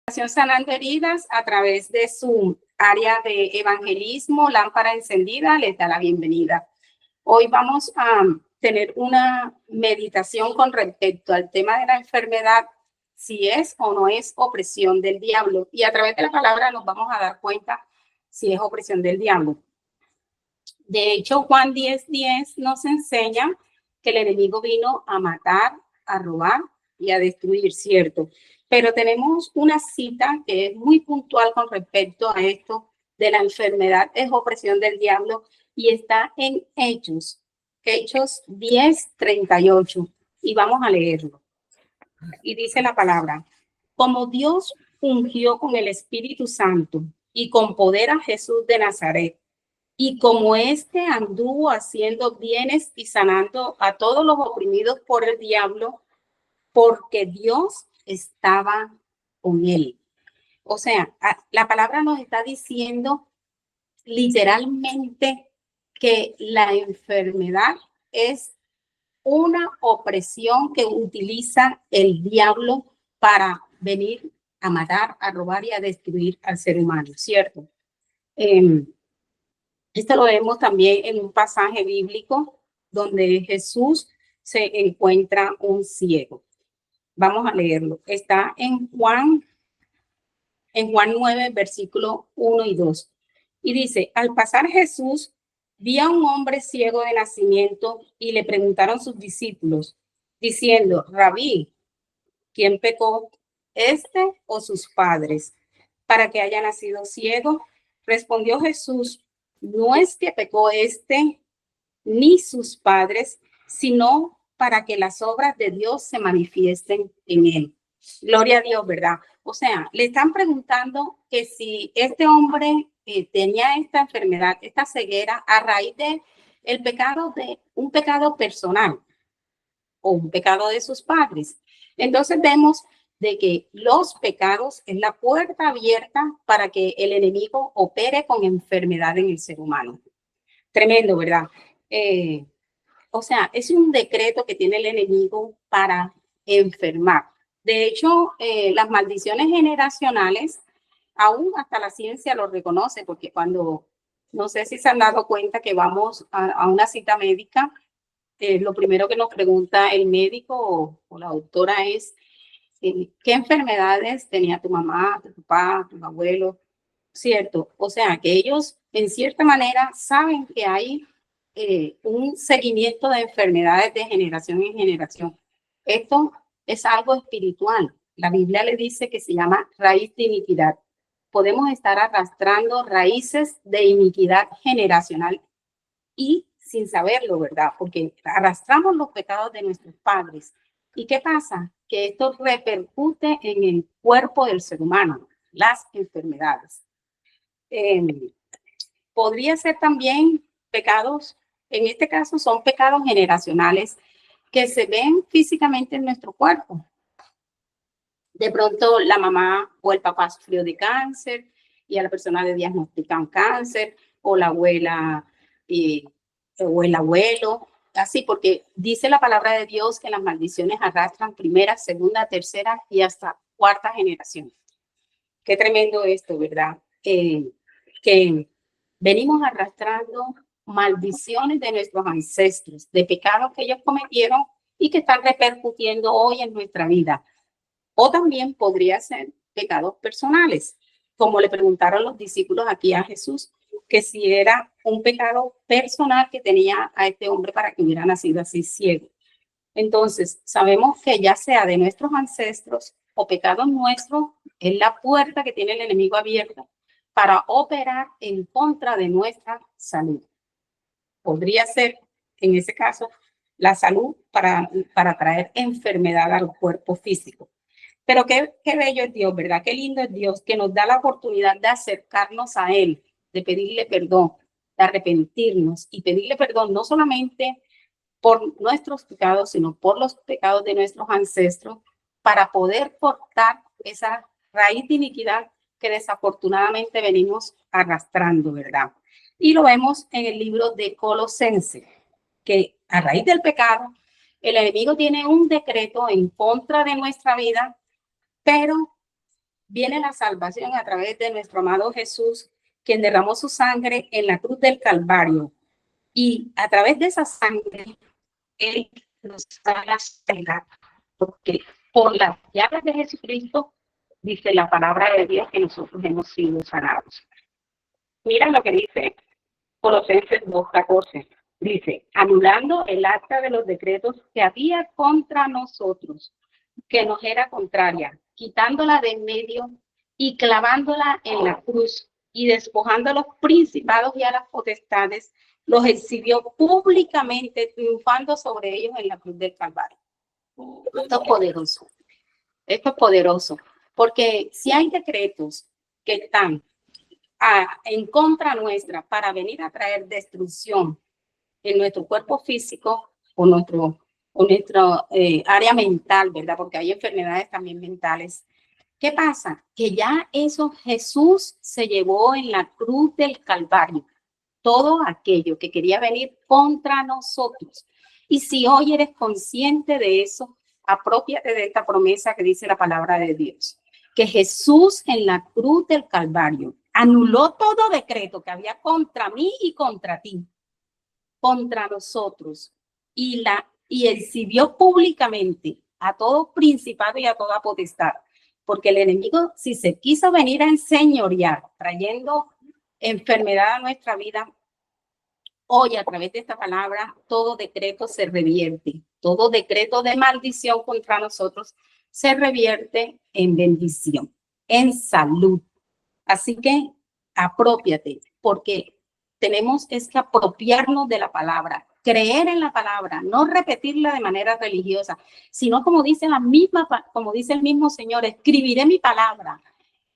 Sanando Heridas, a través de su área de evangelismo, Lámpara Encendida, les da la bienvenida. Hoy vamos a tener una meditación con respecto al tema de la enfermedad, si es o no es opresión del diablo. Y a través de la palabra nos vamos a dar cuenta si es opresión del diablo. De hecho, Juan 10:10 nos enseña que el enemigo vino a matar, a robar y a destruir, ¿cierto? Pero tenemos una cita que es muy puntual con respecto a esto de la enfermedad, es opresión del diablo, y está en Hechos 10:38, y vamos a leerlo. Y dice la palabra: como Dios ungió con el Espíritu Santo y con poder a Jesús de Nazaret, y como éste anduvo haciendo bienes y sanando a todos los oprimidos por el diablo, porque Dios estaba con él. O sea, la palabra nos está diciendo literalmente que la enfermedad es una opresión que utiliza el diablo para venir a matar, a robar y a destruir al ser humano, ¿cierto? Esto lo vemos también en un pasaje bíblico donde Jesús se encuentra un ciego. Vamos a leerlo. Está en Juan 9, versículo 1 y 2. Y dice: al pasar Jesús, vio a un hombre ciego de nacimiento y le preguntaron sus discípulos, diciendo: Rabí, ¿quién pecó, este o sus padres, para que haya nacido ciego? Respondió Jesús: no es que pecó este ni sus padres, sino para que las obras de Dios se manifiesten en él. Gloria a Dios, ¿verdad? O sea, le están preguntando que si este hombre tenía esta enfermedad, esta ceguera, a raíz de el pecado, de un pecado personal o un pecado de sus padres. Entonces vemos de que los pecados es la puerta abierta para que el enemigo opere con enfermedad en el ser humano. Tremendo, ¿verdad? O sea, es un decreto que tiene el enemigo para enfermar. De hecho, las maldiciones generacionales, aún hasta la ciencia lo reconoce, porque cuando, no sé si se han dado cuenta que vamos a una cita médica, lo primero que nos pregunta el médico o la doctora es: ¿qué enfermedades tenía tu mamá, tu papá, tu abuelo? ¿Cierto? O sea, que ellos en cierta manera saben que hay un seguimiento de enfermedades de generación en generación. Esto es algo espiritual. La Biblia le dice que se llama raíz de iniquidad. Podemos estar arrastrando raíces de iniquidad generacional y sin saberlo, ¿verdad? Porque arrastramos los pecados de nuestros padres. ¿Y qué pasa? Que esto repercute en el cuerpo del ser humano, las enfermedades. Podría ser también pecados, en este caso son pecados generacionales que se ven físicamente en nuestro cuerpo. De pronto la mamá o el papá sufrió de cáncer y a la persona le diagnostican cáncer, o la abuela o el abuelo, así, porque dice la palabra de Dios que las maldiciones arrastran primera, segunda, tercera y hasta cuarta generación. Qué tremendo esto, ¿verdad? Que venimos arrastrando maldiciones de nuestros ancestros, de pecados que ellos cometieron y que están repercutiendo hoy en nuestra vida. O también podría ser pecados personales, como le preguntaron los discípulos aquí a Jesús, que si era un pecado personal que tenía a este hombre para que hubiera nacido así ciego. Entonces, sabemos que ya sea de nuestros ancestros o pecados nuestros, es la puerta que tiene el enemigo abierta para operar en contra de nuestra salud. Podría ser, en ese caso, la salud para traer enfermedad al cuerpo físico. Pero qué bello es Dios, ¿verdad? Qué lindo es Dios, que nos da la oportunidad de acercarnos a Él, de pedirle perdón, de arrepentirnos y pedirle perdón no solamente por nuestros pecados, sino por los pecados de nuestros ancestros, para poder cortar esa raíz de iniquidad que desafortunadamente venimos arrastrando, ¿verdad? Y lo vemos en el libro de Colosenses, que a raíz del pecado, el enemigo tiene un decreto en contra de nuestra vida, pero viene la salvación a través de nuestro amado Jesús, quien derramó su sangre en la cruz del Calvario. Y a través de esa sangre, Él nos da la sanidad, porque por las llagas de Jesucristo, dice la palabra de Dios, que nosotros hemos sido sanados. Mira lo que dice Colosenses 2:14. Dice, anulando el acta de los decretos que había contra nosotros, que nos era contraria, quitándola de en medio y clavándola en la cruz, y despojando a los principados y a las potestades, los exhibió públicamente, triunfando sobre ellos en la cruz del Calvario. Esto es poderoso. Esto es poderoso, porque si hay decretos que están en contra nuestra para venir a traer destrucción en nuestro cuerpo físico o nuestra área mental, ¿verdad? Porque hay enfermedades también mentales. ¿Qué pasa? Que ya eso Jesús se llevó en la cruz del Calvario, todo aquello que quería venir contra nosotros. Y si hoy eres consciente de eso, aprópiate de esta promesa que dice la palabra de Dios, que Jesús en la cruz del Calvario anuló todo decreto que había contra mí y contra ti, contra nosotros, y exhibió públicamente a todo principado y a toda potestad, porque el enemigo, si se quiso venir a enseñorear, trayendo enfermedad a nuestra vida, hoy a través de esta palabra, todo decreto se revierte, todo decreto de maldición contra nosotros se revierte en bendición, en salud. Así que aprópiate, porque tenemos es que apropiarnos de la palabra, creer en la palabra, no repetirla de manera religiosa, sino como dice el mismo Señor, escribiré mi palabra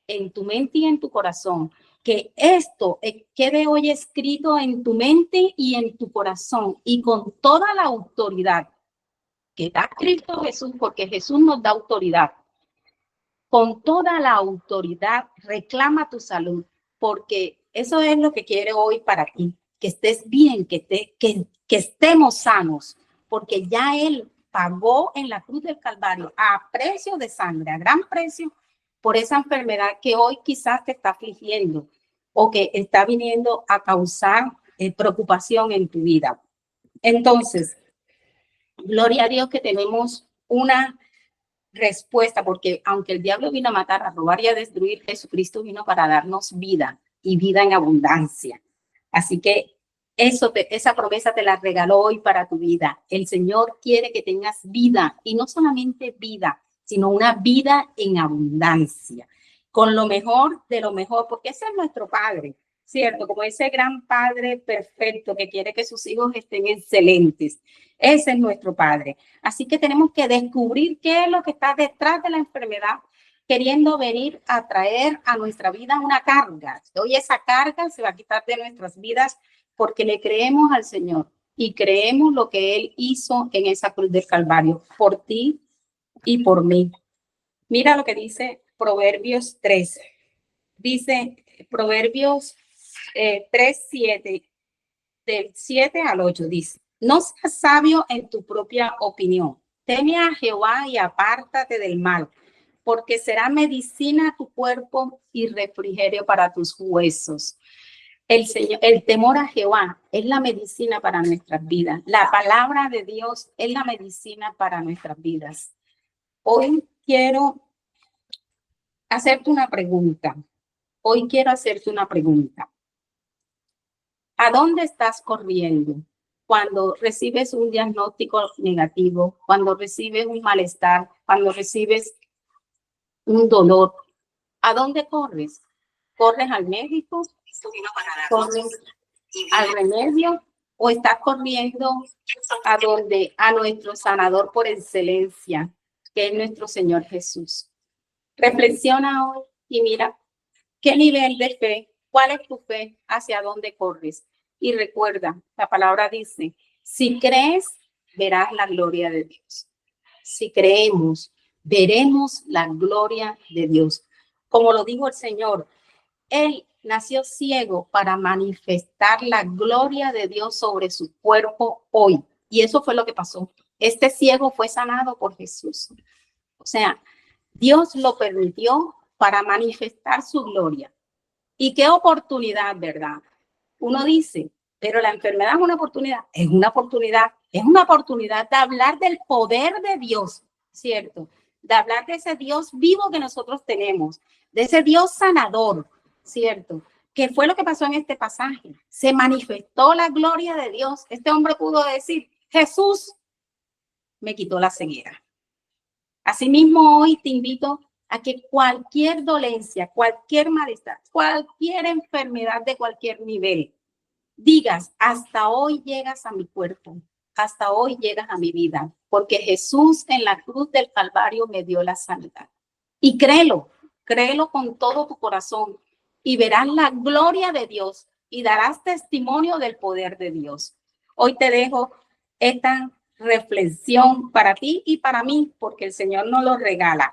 en tu mente y en tu corazón, que esto quede hoy escrito en tu mente y en tu corazón, y con toda la autoridad que da Cristo Jesús, porque Jesús nos da autoridad. Con toda la autoridad reclama tu salud, porque eso es lo que quiere hoy para ti, que estés bien, que estemos sanos, porque ya Él pagó en la cruz del Calvario a precio de sangre, a gran precio, por esa enfermedad que hoy quizás te está afligiendo o que está viniendo a causar preocupación en tu vida. Entonces, gloria a Dios que tenemos una respuesta, porque aunque el diablo vino a matar, a robar y a destruir, Jesucristo vino para darnos vida y vida en abundancia. Así que esa promesa te la regaló hoy para tu vida. El Señor quiere que tengas vida, y no solamente vida, sino una vida en abundancia, con lo mejor de lo mejor, porque ese es nuestro Padre, ¿cierto? Como ese gran Padre perfecto que quiere que sus hijos estén excelentes. Ese es nuestro Padre. Así que tenemos que descubrir qué es lo que está detrás de la enfermedad, queriendo venir a traer a nuestra vida una carga. Hoy esa carga se va a quitar de nuestras vidas porque le creemos al Señor y creemos lo que Él hizo en esa cruz del Calvario, por ti y por mí. Mira lo que dice Proverbios 3. Dice Proverbios 3:7, del 7 al 8, dice: no seas sabio en tu propia opinión. Teme a Jehová y apártate del mal, porque será medicina a tu cuerpo y refrigerio para tus huesos. El temor a Jehová es la medicina para nuestras vidas. La palabra de Dios es la medicina para nuestras vidas. Hoy quiero hacerte una pregunta. ¿A dónde estás corriendo cuando recibes un diagnóstico negativo, cuando recibes un malestar, cuando recibes un dolor? ¿A dónde corres? ¿Corres al médico? ¿Corres al remedio? ¿O estás corriendo a nuestro sanador por excelencia, que es nuestro Señor Jesús? Reflexiona hoy y mira qué nivel de fe, cuál es tu fe, hacia dónde corres. Y recuerda, la palabra dice, si crees, verás la gloria de Dios. Si creemos, veremos la gloria de Dios. Como lo dijo el Señor, Él nació ciego para manifestar la gloria de Dios sobre su cuerpo hoy. Y eso fue lo que pasó. Este ciego fue sanado por Jesús. O sea, Dios lo permitió para manifestar su gloria. Y qué oportunidad, ¿verdad? Uno dice, pero la enfermedad es una oportunidad. Es una oportunidad. Es una oportunidad de hablar del poder de Dios, ¿cierto? De hablar de ese Dios vivo que nosotros tenemos, de ese Dios sanador, ¿cierto? ¿Qué fue lo que pasó en este pasaje? Se manifestó la gloria de Dios. Este hombre pudo decir, Jesús me quitó la ceguera. Asimismo, hoy te invito a que cualquier dolencia, cualquier malestar, cualquier enfermedad de cualquier nivel, digas, hasta hoy llegas a mi cuerpo, hasta hoy llegas a mi vida, porque Jesús en la cruz del Calvario me dio la sanidad. Y créelo, créelo con todo tu corazón y verás la gloria de Dios y darás testimonio del poder de Dios. Hoy te dejo esta reflexión para ti y para mí, porque el Señor nos lo regala.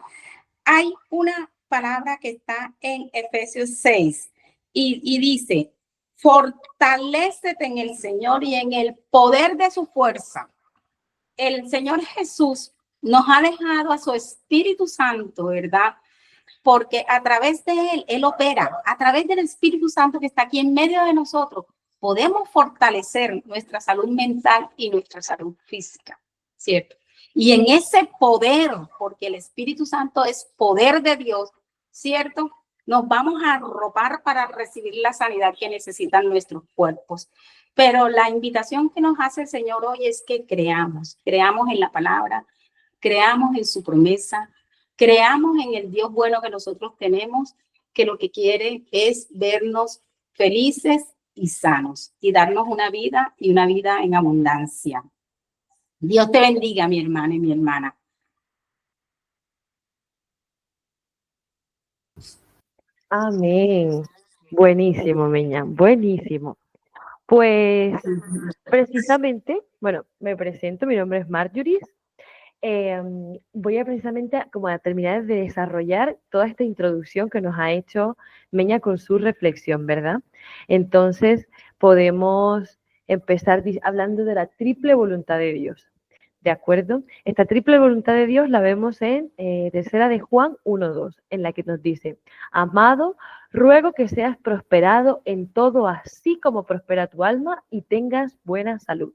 Hay una palabra que está en Efesios 6 y dice, fortalécete en el Señor y en el poder de su fuerza. El Señor Jesús nos ha dejado a su Espíritu Santo, ¿verdad? Porque a través de Él opera, a través del Espíritu Santo que está aquí en medio de nosotros, podemos fortalecer nuestra salud mental y nuestra salud física, ¿cierto? Y en ese poder, porque el Espíritu Santo es poder de Dios, ¿cierto? Nos vamos a arropar para recibir la sanidad que necesitan nuestros cuerpos. Pero la invitación que nos hace el Señor hoy es que creamos en la palabra, creamos en su promesa, creamos en el Dios bueno que nosotros tenemos, que lo que quiere es vernos felices y sanos y darnos una vida y una vida en abundancia. Dios te bendiga, mi hermana y mi hermana. Amén. Buenísimo, Meña, buenísimo. Pues precisamente, bueno, me presento, mi nombre es Marjorie. Voy a precisamente como a terminar de desarrollar toda esta introducción que nos ha hecho Meña con su reflexión, ¿verdad? Entonces podemos empezar hablando de la triple voluntad de Dios. ¿De acuerdo? Esta triple voluntad de Dios la vemos en tercera de Juan 1:2, en la que nos dice, amado, ruego que seas prosperado en todo, así como prospera tu alma y tengas buena salud.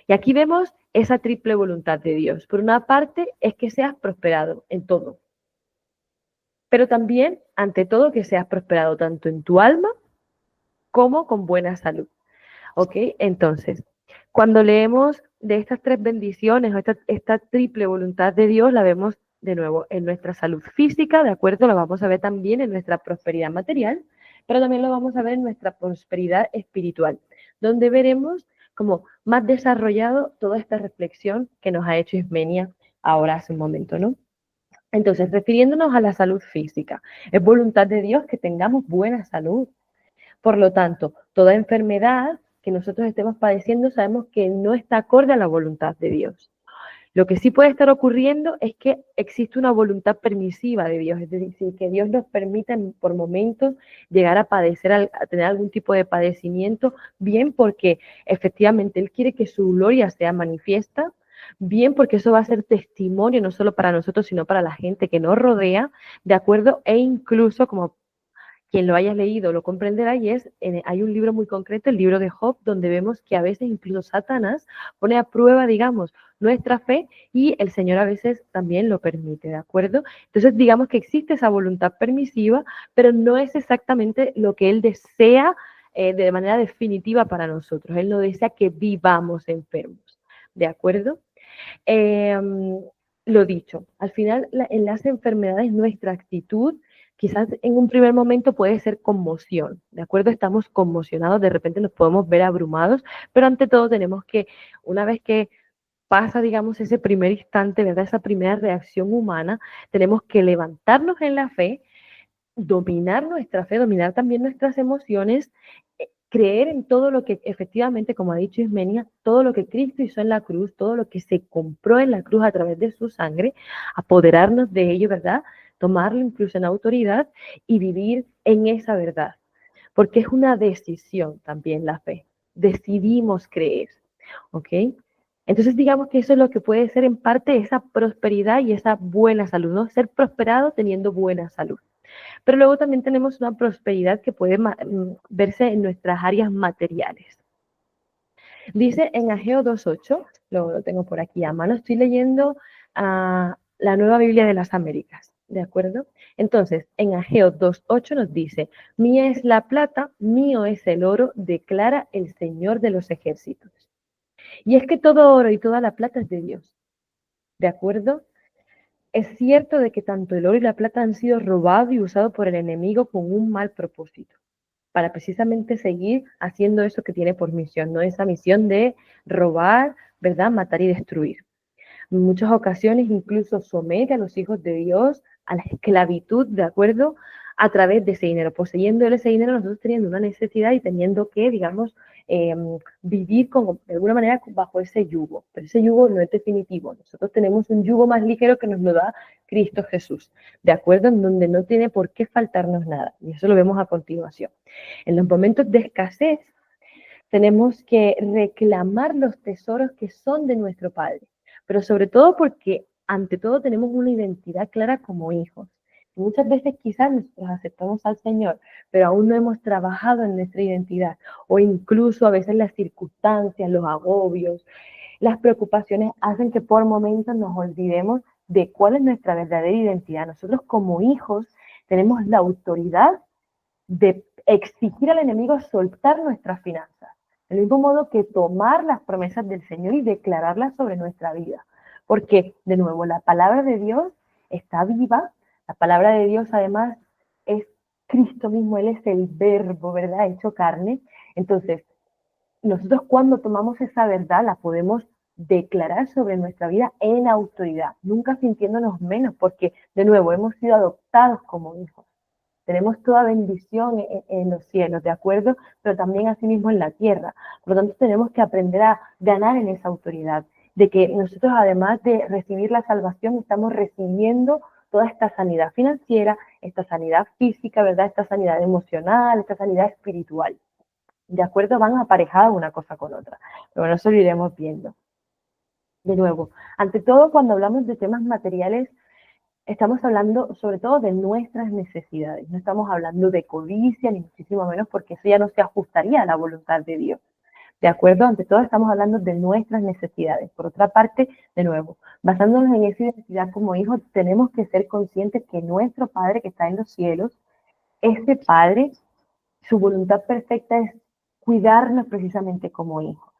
Y aquí vemos esa triple voluntad de Dios. Por una parte, es que seas prosperado en todo, pero también, ante todo, que seas prosperado tanto en tu alma como con buena salud. ¿Ok? Entonces, cuando leemos de estas tres bendiciones o esta triple voluntad de Dios, la vemos de nuevo en nuestra salud física, ¿de acuerdo? La vamos a ver también en nuestra prosperidad material, pero también lo vamos a ver en nuestra prosperidad espiritual, donde veremos como más desarrollado toda esta reflexión que nos ha hecho Ismenia ahora hace un momento, ¿no? Entonces, refiriéndonos a la salud física, es voluntad de Dios que tengamos buena salud. Por lo tanto, toda enfermedad que nosotros estemos padeciendo sabemos que no está acorde a la voluntad de Dios. Lo que sí puede estar ocurriendo es que existe una voluntad permisiva de Dios, es decir, que Dios nos permita por momentos llegar a padecer, a tener algún tipo de padecimiento, bien porque efectivamente Él quiere que su gloria sea manifiesta, bien porque eso va a ser testimonio no solo para nosotros, sino para la gente que nos rodea, de acuerdo, e incluso como quien lo haya leído lo comprenderá, y hay un libro muy concreto, el libro de Job, donde vemos que a veces incluso Satanás pone a prueba, digamos, nuestra fe, y el Señor a veces también lo permite, ¿de acuerdo? Entonces, digamos que existe esa voluntad permisiva, pero no es exactamente lo que Él desea de manera definitiva para nosotros. Él no desea que vivamos enfermos, ¿de acuerdo? Lo dicho, al final en las enfermedades nuestra actitud quizás en un primer momento puede ser conmoción, ¿de acuerdo? Estamos conmocionados, de repente nos podemos ver abrumados, pero ante todo tenemos que, una vez que pasa, digamos, ese primer instante, ¿verdad? Esa primera reacción humana, tenemos que levantarnos en la fe, dominar nuestra fe, dominar también nuestras emociones, creer en todo lo que efectivamente, como ha dicho Ismenia, todo lo que Cristo hizo en la cruz, todo lo que se compró en la cruz a través de su sangre, apoderarnos de ello, ¿verdad? Tomarlo incluso en autoridad y vivir en esa verdad, porque es una decisión también la fe. Decidimos creer, ¿ok? Entonces digamos que eso es lo que puede ser en parte esa prosperidad y esa buena salud, ¿no? Ser prosperado teniendo buena salud. Pero luego también tenemos una prosperidad que puede verse en nuestras áreas materiales. Dice en Ageo 2.8, lo tengo por aquí a mano, estoy leyendo la Nueva Biblia de las Américas, ¿de acuerdo? Entonces, en Ageo 2.8 nos dice, mía es la plata, mío es el oro, declara el Señor de los ejércitos. Y es que todo oro y toda la plata es de Dios, ¿de acuerdo? Es cierto de que tanto el oro y la plata han sido robados y usados por el enemigo con un mal propósito, para precisamente seguir haciendo eso que tiene por misión, ¿no? Esa misión de robar, ¿verdad? Matar y destruir. En muchas ocasiones incluso somete a los hijos de Dios a la esclavitud, ¿de acuerdo? A través de ese dinero, poseyendo ese dinero, nosotros teniendo una necesidad y teniendo que, digamos, vivir de alguna manera bajo ese yugo. Pero ese yugo no es definitivo. Nosotros tenemos un yugo más ligero que nos lo da Cristo Jesús, ¿de acuerdo? En donde no tiene por qué faltarnos nada. Y eso lo vemos a continuación. En los momentos de escasez, tenemos que reclamar los tesoros que son de nuestro Padre, pero sobre todo porque ante todo tenemos una identidad clara como hijos. Muchas veces quizás nosotros aceptamos al Señor, pero aún no hemos trabajado en nuestra identidad, o incluso a veces las circunstancias, los agobios, las preocupaciones hacen que por momentos nos olvidemos de cuál es nuestra verdadera identidad. Nosotros como hijos tenemos la autoridad de exigir al enemigo soltar nuestras finanzas. Del mismo modo que tomar las promesas del Señor y declararlas sobre nuestra vida. Porque, de nuevo, la palabra de Dios está viva. La palabra de Dios, además, es Cristo mismo. Él es el verbo, ¿verdad? Hecho carne. Entonces, nosotros cuando tomamos esa verdad, la podemos declarar sobre nuestra vida en autoridad. Nunca sintiéndonos menos, porque, de nuevo, hemos sido adoptados como hijos. Tenemos toda bendición en los cielos, ¿de acuerdo? Pero también asimismo en la tierra. Por lo tanto, tenemos que aprender a ganar en esa autoridad, de que nosotros además de recibir la salvación, estamos recibiendo toda esta sanidad financiera, esta sanidad física, ¿verdad? Esta sanidad emocional, esta sanidad espiritual. ¿De acuerdo? Van aparejadas una cosa con otra. Pero bueno, eso lo iremos viendo. De nuevo, ante todo, cuando hablamos de temas materiales, estamos hablando sobre todo de nuestras necesidades, no estamos hablando de codicia, ni muchísimo menos, porque eso ya no se ajustaría a la voluntad de Dios. ¿De acuerdo? Ante todo estamos hablando de nuestras necesidades. Por otra parte, de nuevo, basándonos en esa identidad como hijos, tenemos que ser conscientes que nuestro Padre que está en los cielos, ese Padre, su voluntad perfecta es cuidarnos precisamente como hijos.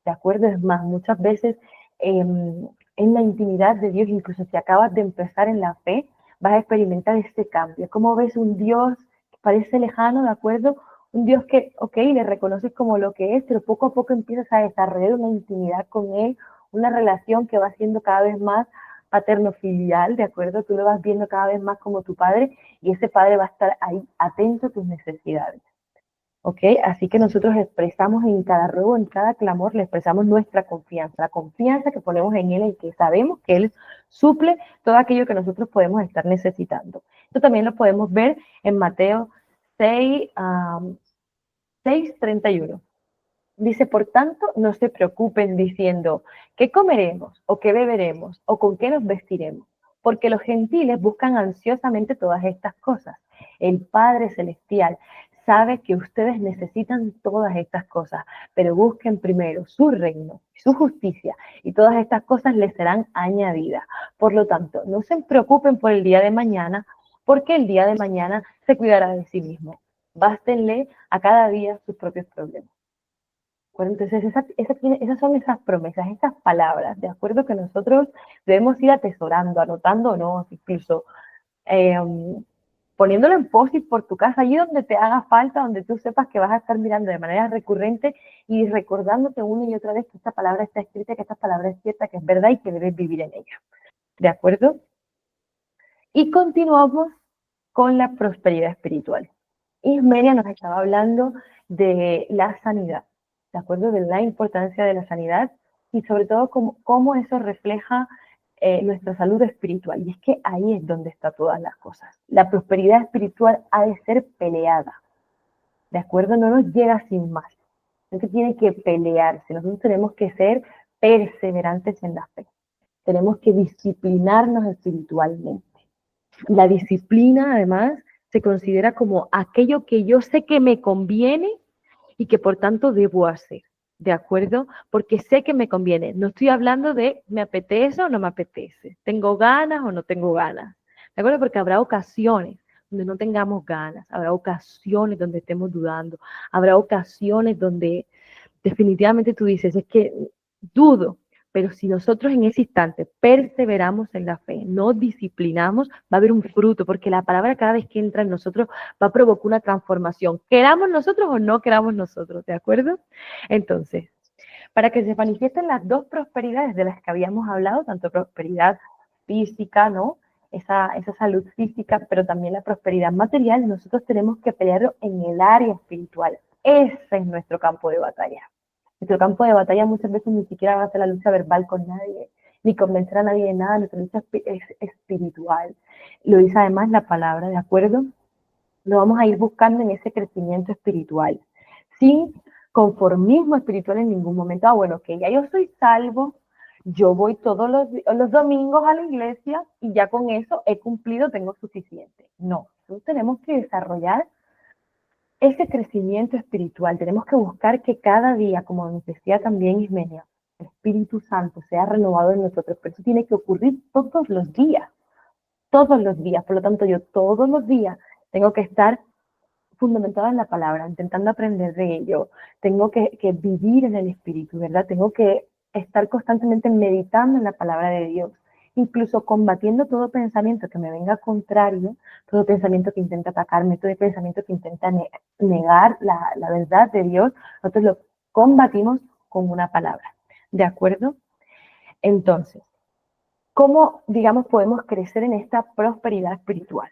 ¿De acuerdo? Es más, muchas veces en la intimidad de Dios, incluso si acabas de empezar en la fe, vas a experimentar este cambio. Como ves un Dios que parece lejano, ¿de acuerdo? Un Dios que, ok, le reconoces como lo que es, pero poco a poco empiezas a desarrollar una intimidad con Él, una relación que va siendo cada vez más paterno-filial, ¿de acuerdo? Tú lo vas viendo cada vez más como tu padre y ese padre va a estar ahí atento a tus necesidades. ¿Ok? Así que nosotros expresamos en cada ruego, en cada clamor, le expresamos nuestra confianza, la confianza que ponemos en Él y que sabemos que Él suple todo aquello que nosotros podemos estar necesitando. Esto también lo podemos ver en Mateo 6:31. Dice, por tanto, no se preocupen diciendo, ¿qué comeremos o qué beberemos o con qué nos vestiremos? Porque los gentiles buscan ansiosamente todas estas cosas. El Padre Celestial sabe que ustedes necesitan todas estas cosas, pero busquen primero su reino, su justicia, y todas estas cosas les serán añadidas. Por lo tanto, no se preocupen por el día de mañana, porque el día de mañana se cuidará de sí mismo. Bástenle a cada día sus propios problemas. Bueno, entonces esas son esas promesas, esas palabras, de acuerdo que nosotros debemos ir atesorando, anotándonos, incluso poniéndolo en post-it por tu casa, allí donde te haga falta, donde tú sepas que vas a estar mirando de manera recurrente y recordándote una y otra vez que esta palabra está escrita, que esta palabra es cierta, que es verdad y que debes vivir en ella. ¿De acuerdo? Y continuamos con la prosperidad espiritual. Ismenia nos estaba hablando de la sanidad, ¿de acuerdo? De la importancia de la sanidad y sobre todo cómo eso refleja nuestra salud espiritual. Y es que ahí es donde está todas las cosas. La prosperidad espiritual ha de ser peleada, ¿de acuerdo? No nos llega sin más. No se tiene que pelearse. Nosotros tenemos que ser perseverantes en la fe. Tenemos que disciplinarnos espiritualmente. La disciplina, además, se considera como aquello que yo sé que me conviene y que por tanto debo hacer, ¿de acuerdo? Porque sé que me conviene. No estoy hablando de me apetece o no me apetece, tengo ganas o no tengo ganas, ¿de acuerdo? Porque habrá ocasiones donde no tengamos ganas, habrá ocasiones donde estemos dudando, habrá ocasiones donde definitivamente tú dices, es que dudo, pero si nosotros en ese instante perseveramos en la fe, nos disciplinamos, va a haber un fruto, porque la palabra cada vez que entra en nosotros va a provocar una transformación, queramos nosotros o no queramos nosotros, ¿de acuerdo? Entonces, para que se manifiesten las dos prosperidades de las que habíamos hablado, tanto prosperidad física, ¿no? Esa salud física, pero también la prosperidad material, nosotros tenemos que pelearlo en el área espiritual. Ese es nuestro campo de batalla. Nuestro campo de batalla muchas veces ni siquiera va a ser la lucha verbal con nadie, ni convencer a nadie de nada, nuestra lucha es espiritual. Lo dice además la palabra, ¿de acuerdo? Lo vamos a ir buscando en ese crecimiento espiritual, sin conformismo espiritual en ningún momento. Ah, bueno, que ya yo soy salvo, yo voy todos los domingos a la iglesia y ya con eso he cumplido, tengo suficiente. No, nosotros tenemos que desarrollar ese crecimiento espiritual. Tenemos que buscar que cada día, como nos decía también Ismenia, el Espíritu Santo sea renovado en nosotros, pero eso tiene que ocurrir todos los días, todos los días. Por lo tanto, yo todos los días tengo que estar fundamentada en la palabra, intentando aprender de ello. Tengo que vivir en el Espíritu, ¿verdad? Tengo que estar constantemente meditando en la palabra de Dios, incluso combatiendo todo pensamiento que me venga contrario, todo pensamiento que intenta atacarme, todo pensamiento que intenta negar la verdad de Dios, nosotros lo combatimos con una palabra, ¿de acuerdo? Entonces, ¿cómo, digamos, podemos crecer en esta prosperidad espiritual?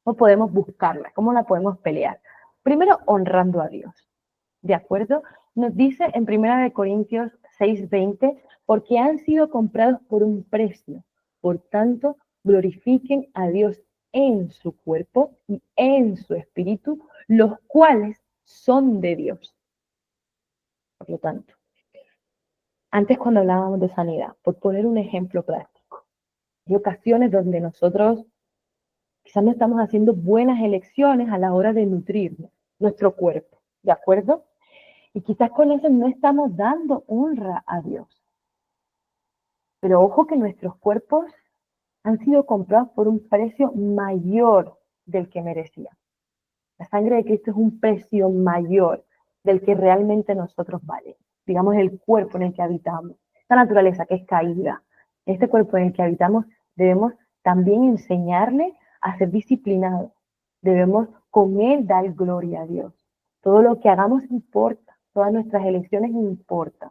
¿Cómo podemos buscarla? ¿Cómo la podemos pelear? Primero, honrando a Dios. ¿De acuerdo? Nos dice en 1 Corintios 6:20, porque han sido comprados por un precio. Por tanto, glorifiquen a Dios en su cuerpo y en su espíritu, los cuales son de Dios. Por lo tanto, antes cuando hablábamos de sanidad, por poner un ejemplo práctico, hay ocasiones donde nosotros quizás no estamos haciendo buenas elecciones a la hora de nutrir nuestro cuerpo, ¿de acuerdo? Y quizás con eso no estamos dando honra a Dios. Pero ojo que nuestros cuerpos han sido comprados por un precio mayor del que merecían. La sangre de Cristo es un precio mayor del que realmente nosotros valemos. Digamos, el cuerpo en el que habitamos, esta naturaleza que es caída, este cuerpo en el que habitamos, debemos también enseñarle a ser disciplinados. Debemos con él dar gloria a Dios. Todo lo que hagamos importa, todas nuestras elecciones importan.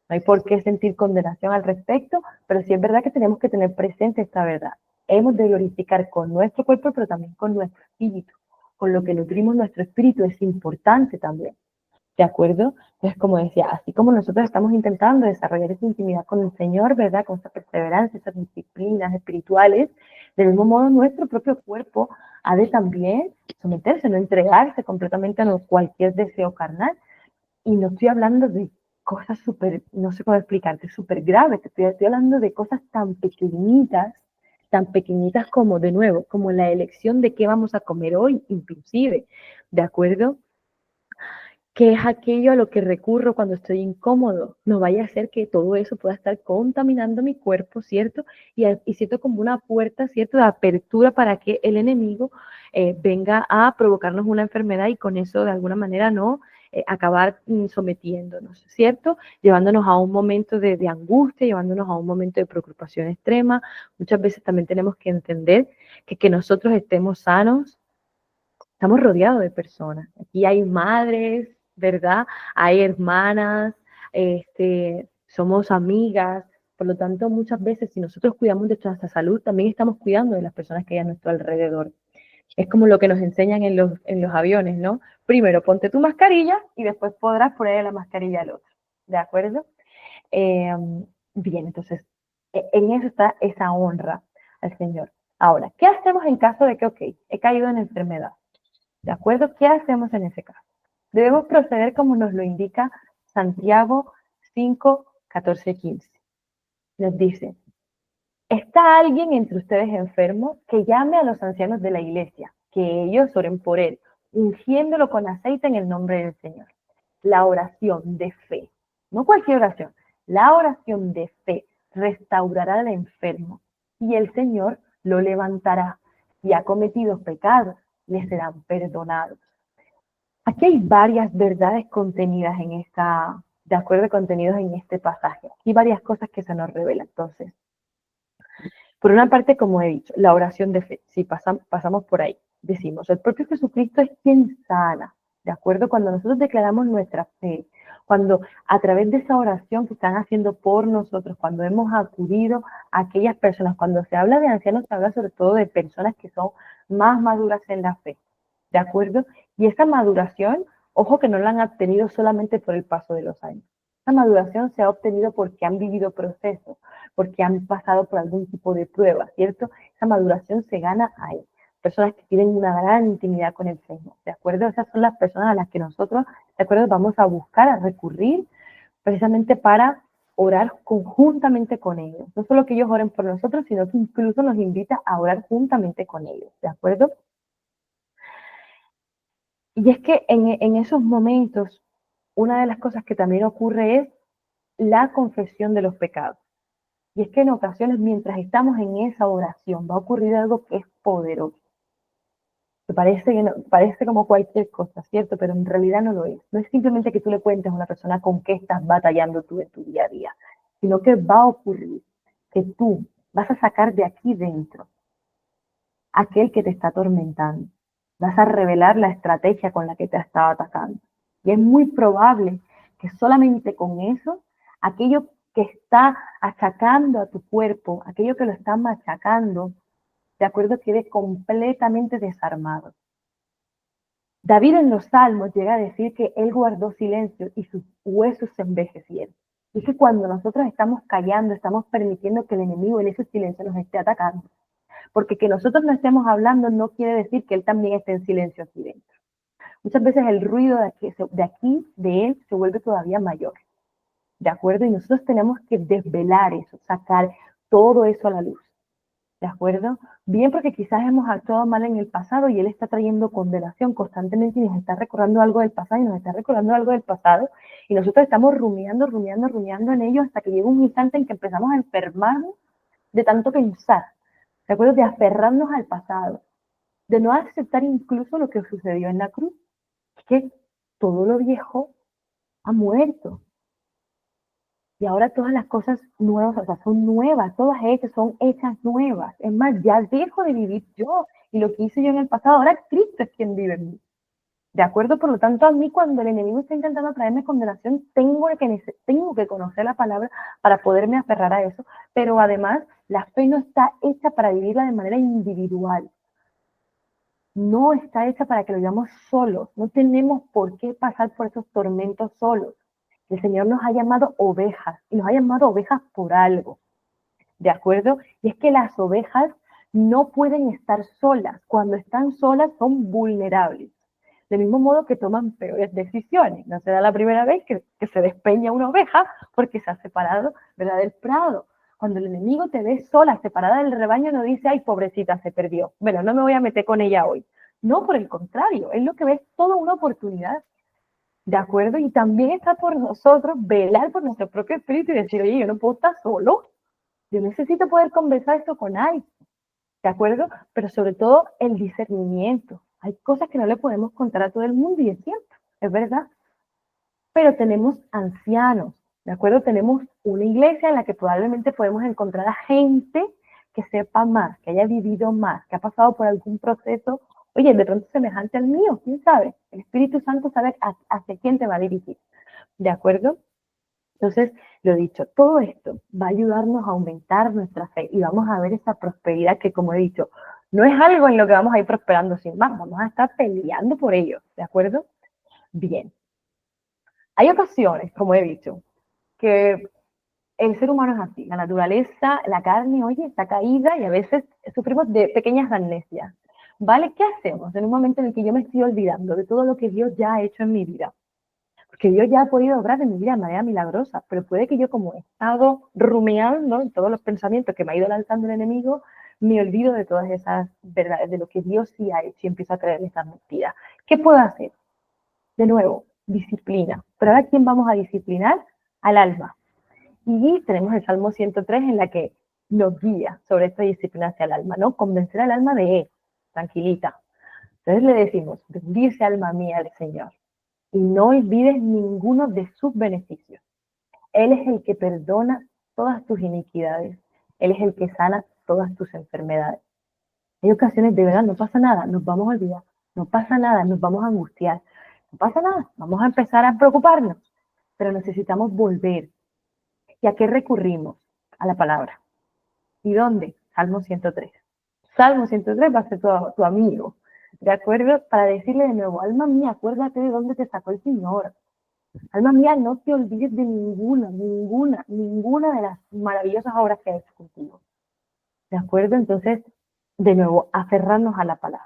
No hay por qué sentir condenación al respecto, pero sí es verdad que tenemos que tener presente esta verdad. Hemos de glorificar con nuestro cuerpo, pero también con nuestro espíritu. Con lo que nutrimos nuestro espíritu es importante también. ¿De acuerdo? Entonces, como decía, así como nosotros estamos intentando desarrollar esa intimidad con el Señor, ¿verdad? Con esa perseverancia, esas disciplinas espirituales, del mismo modo nuestro propio cuerpo ha de también someterse, no entregarse completamente a cualquier deseo carnal. Y no estoy hablando de cosas súper, no sé cómo explicarte, súper graves, estoy hablando de cosas tan pequeñitas como, de nuevo, como la elección de qué vamos a comer hoy, inclusive, ¿de acuerdo? ¿Qué es aquello a lo que recurro cuando estoy incómodo? No vaya a ser que todo eso pueda estar contaminando mi cuerpo, ¿cierto? Y siento como una puerta, ¿cierto?, de apertura para que el enemigo venga a provocarnos una enfermedad y con eso de alguna manera no acabar sometiéndonos, ¿cierto? Llevándonos a un momento de angustia, llevándonos a un momento de preocupación extrema. Muchas veces también tenemos que entender que nosotros estemos sanos, estamos rodeados de personas. Aquí hay madres, ¿verdad? Hay hermanas, somos amigas. Por lo tanto, muchas veces, si nosotros cuidamos de nuestra salud, también estamos cuidando de las personas que hay a nuestro alrededor. Es como lo que nos enseñan en los aviones, ¿no? Primero, ponte tu mascarilla y después podrás poner la mascarilla al otro. ¿De acuerdo? Bien, entonces, en eso está esa honra al Señor. Ahora, ¿qué hacemos en caso de que, ok, he caído en enfermedad? ¿De acuerdo? ¿Qué hacemos en ese caso? Debemos proceder como nos lo indica Santiago 5, 14, 15. Nos dice, ¿está alguien entre ustedes enfermo? Que llame a los ancianos de la iglesia, que ellos oren por él, ungiéndolo con aceite en el nombre del Señor. La oración de fe, no cualquier oración, la oración de fe restaurará al enfermo y el Señor lo levantará. Si ha cometido pecados, le serán perdonados. Aquí hay varias verdades contenidas en esta, de acuerdo, contenidos en este pasaje. Aquí varias cosas que se nos revelan. Entonces, por una parte, como he dicho, la oración de fe. Si pasamos por ahí, decimos, el propio Jesucristo es quien sana. ¿De acuerdo? Cuando nosotros declaramos nuestra fe, cuando a través de esa oración que están haciendo por nosotros, cuando hemos acudido a aquellas personas, cuando se habla de ancianos, se habla sobre todo de personas que son más maduras en la fe. ¿De acuerdo? Y esa maduración, ojo que no la han obtenido solamente por el paso de los años. Esa maduración se ha obtenido porque han vivido procesos, porque han pasado por algún tipo de prueba, ¿cierto? Esa maduración se gana ahí. Personas que tienen una gran intimidad con el Señor, ¿de acuerdo? Esas son las personas a las que nosotros, ¿de acuerdo? Vamos a buscar, a recurrir precisamente para orar conjuntamente con ellos. No solo que ellos oren por nosotros, sino que incluso nos invita a orar juntamente con ellos, ¿de acuerdo? Y es que en esos momentos, una de las cosas que también ocurre es la confesión de los pecados. Y es que en ocasiones, mientras estamos en esa oración, va a ocurrir algo que es poderoso. Que parece como cualquier cosa, ¿cierto? Pero en realidad no lo es. No es simplemente que tú le cuentes a una persona con qué estás batallando tú en tu día a día, sino que va a ocurrir que tú vas a sacar de aquí dentro aquel que te está atormentando. Vas a revelar la estrategia con la que te ha estado atacando. Y es muy probable que solamente con eso, aquello que está achacando a tu cuerpo, aquello que lo está machacando, de acuerdo, quede completamente desarmado. David en los Salmos llega a decir que él guardó silencio y sus huesos se envejecieron. Y que cuando nosotros estamos callando, estamos permitiendo que el enemigo en ese silencio nos esté atacando. Porque que nosotros no estemos hablando no quiere decir que él también esté en silencio aquí dentro. Muchas veces el ruido de él, se vuelve todavía mayor. ¿De acuerdo? Y nosotros tenemos que desvelar eso, sacar todo eso a la luz. ¿De acuerdo? Bien, porque quizás hemos actuado mal en el pasado y él está trayendo condenación constantemente y nos está recordando algo del pasado y nos está recordando algo del pasado y nosotros estamos rumiando en ello hasta que llega un instante en que empezamos a enfermarnos de tanto pensar. ¿De acuerdo? De aferrarnos al pasado, de no aceptar incluso lo que sucedió en la cruz. Es que todo lo viejo ha muerto. Y ahora todas las cosas nuevas, o sea, son nuevas, todas hechas, son hechas nuevas. Es más, ya dejo de vivir yo y lo que hice yo en el pasado, ahora Cristo es quien vive en mí. ¿De acuerdo? Por lo tanto, a mí cuando el enemigo está intentando traerme condenación, tengo que conocer la palabra para poderme aferrar a eso, pero además la fe no está hecha para vivirla de manera individual. No está hecha para que lo vivamos solos. No tenemos por qué pasar por esos tormentos solos. El Señor nos ha llamado ovejas y nos ha llamado ovejas por algo. ¿De acuerdo? Y es que las ovejas no pueden estar solas. Cuando están solas son vulnerables. Del mismo modo que toman peores decisiones. No será la primera vez que se despeña una oveja porque se ha separado, ¿verdad?, del prado. Cuando el enemigo te ve sola, separada del rebaño, no dice, ay, pobrecita, se perdió. Bueno, no me voy a meter con ella hoy. No, por el contrario, es lo que ve es toda una oportunidad. ¿De acuerdo? Y también está por nosotros velar por nuestro propio espíritu y decir, oye, yo no puedo estar solo. Yo necesito poder conversar esto con alguien. ¿De acuerdo? Pero sobre todo el discernimiento. Hay cosas que no le podemos contar a todo el mundo y es cierto, es verdad. Pero tenemos ancianos, ¿de acuerdo? Tenemos una iglesia en la que probablemente podemos encontrar a gente que sepa más, que haya vivido más, que ha pasado por algún proceso, oye, de pronto semejante al mío, ¿quién sabe? El Espíritu Santo sabe hacia quién te va a dirigir, ¿de acuerdo? Entonces, lo dicho, todo esto va a ayudarnos a aumentar nuestra fe y vamos a ver esa prosperidad que, como he dicho, no es algo en lo que vamos a ir prosperando sin más, vamos a estar peleando por ello, ¿de acuerdo? Bien. Hay ocasiones, como he dicho, que el ser humano es así, la naturaleza, la carne, oye, está caída y a veces sufrimos de pequeñas amnesias. ¿Vale? ¿Qué hacemos en un momento en el que yo me estoy olvidando de todo lo que Dios ya ha hecho en mi vida? Porque Dios ya ha podido obrar en mi vida de manera milagrosa, pero puede que yo, como he estado rumiando en todos los pensamientos que me ha ido lanzando el enemigo, me olvido de todas esas verdades, de lo que Dios sí ha hecho y empiezo a creer en esas mentiras. ¿Qué puedo hacer? De nuevo, disciplina. Pero ahora, ¿quién vamos a disciplinar? Al alma. Y tenemos el Salmo 103 en la que nos guía sobre esta disciplina hacia el alma, ¿no? Convencer al alma de, tranquilita. Entonces le decimos, bendice alma mía al Señor y no olvides ninguno de sus beneficios. Él es el que perdona todas tus iniquidades. Él es el que sana todas tus enfermedades. Hay ocasiones de verdad, no pasa nada, nos vamos a olvidar, no pasa nada, nos vamos a angustiar, no pasa nada, vamos a empezar a preocuparnos, pero necesitamos volver. ¿Y a qué recurrimos? A la palabra. ¿Y dónde? Salmo 103. Salmo 103 va a ser tu amigo, ¿de acuerdo? Para decirle de nuevo, alma mía, acuérdate de dónde te sacó el Señor. Alma mía, no te olvides de ninguna de las maravillosas obras que ha hecho contigo. ¿De acuerdo? Entonces, de nuevo, aferrarnos a la palabra.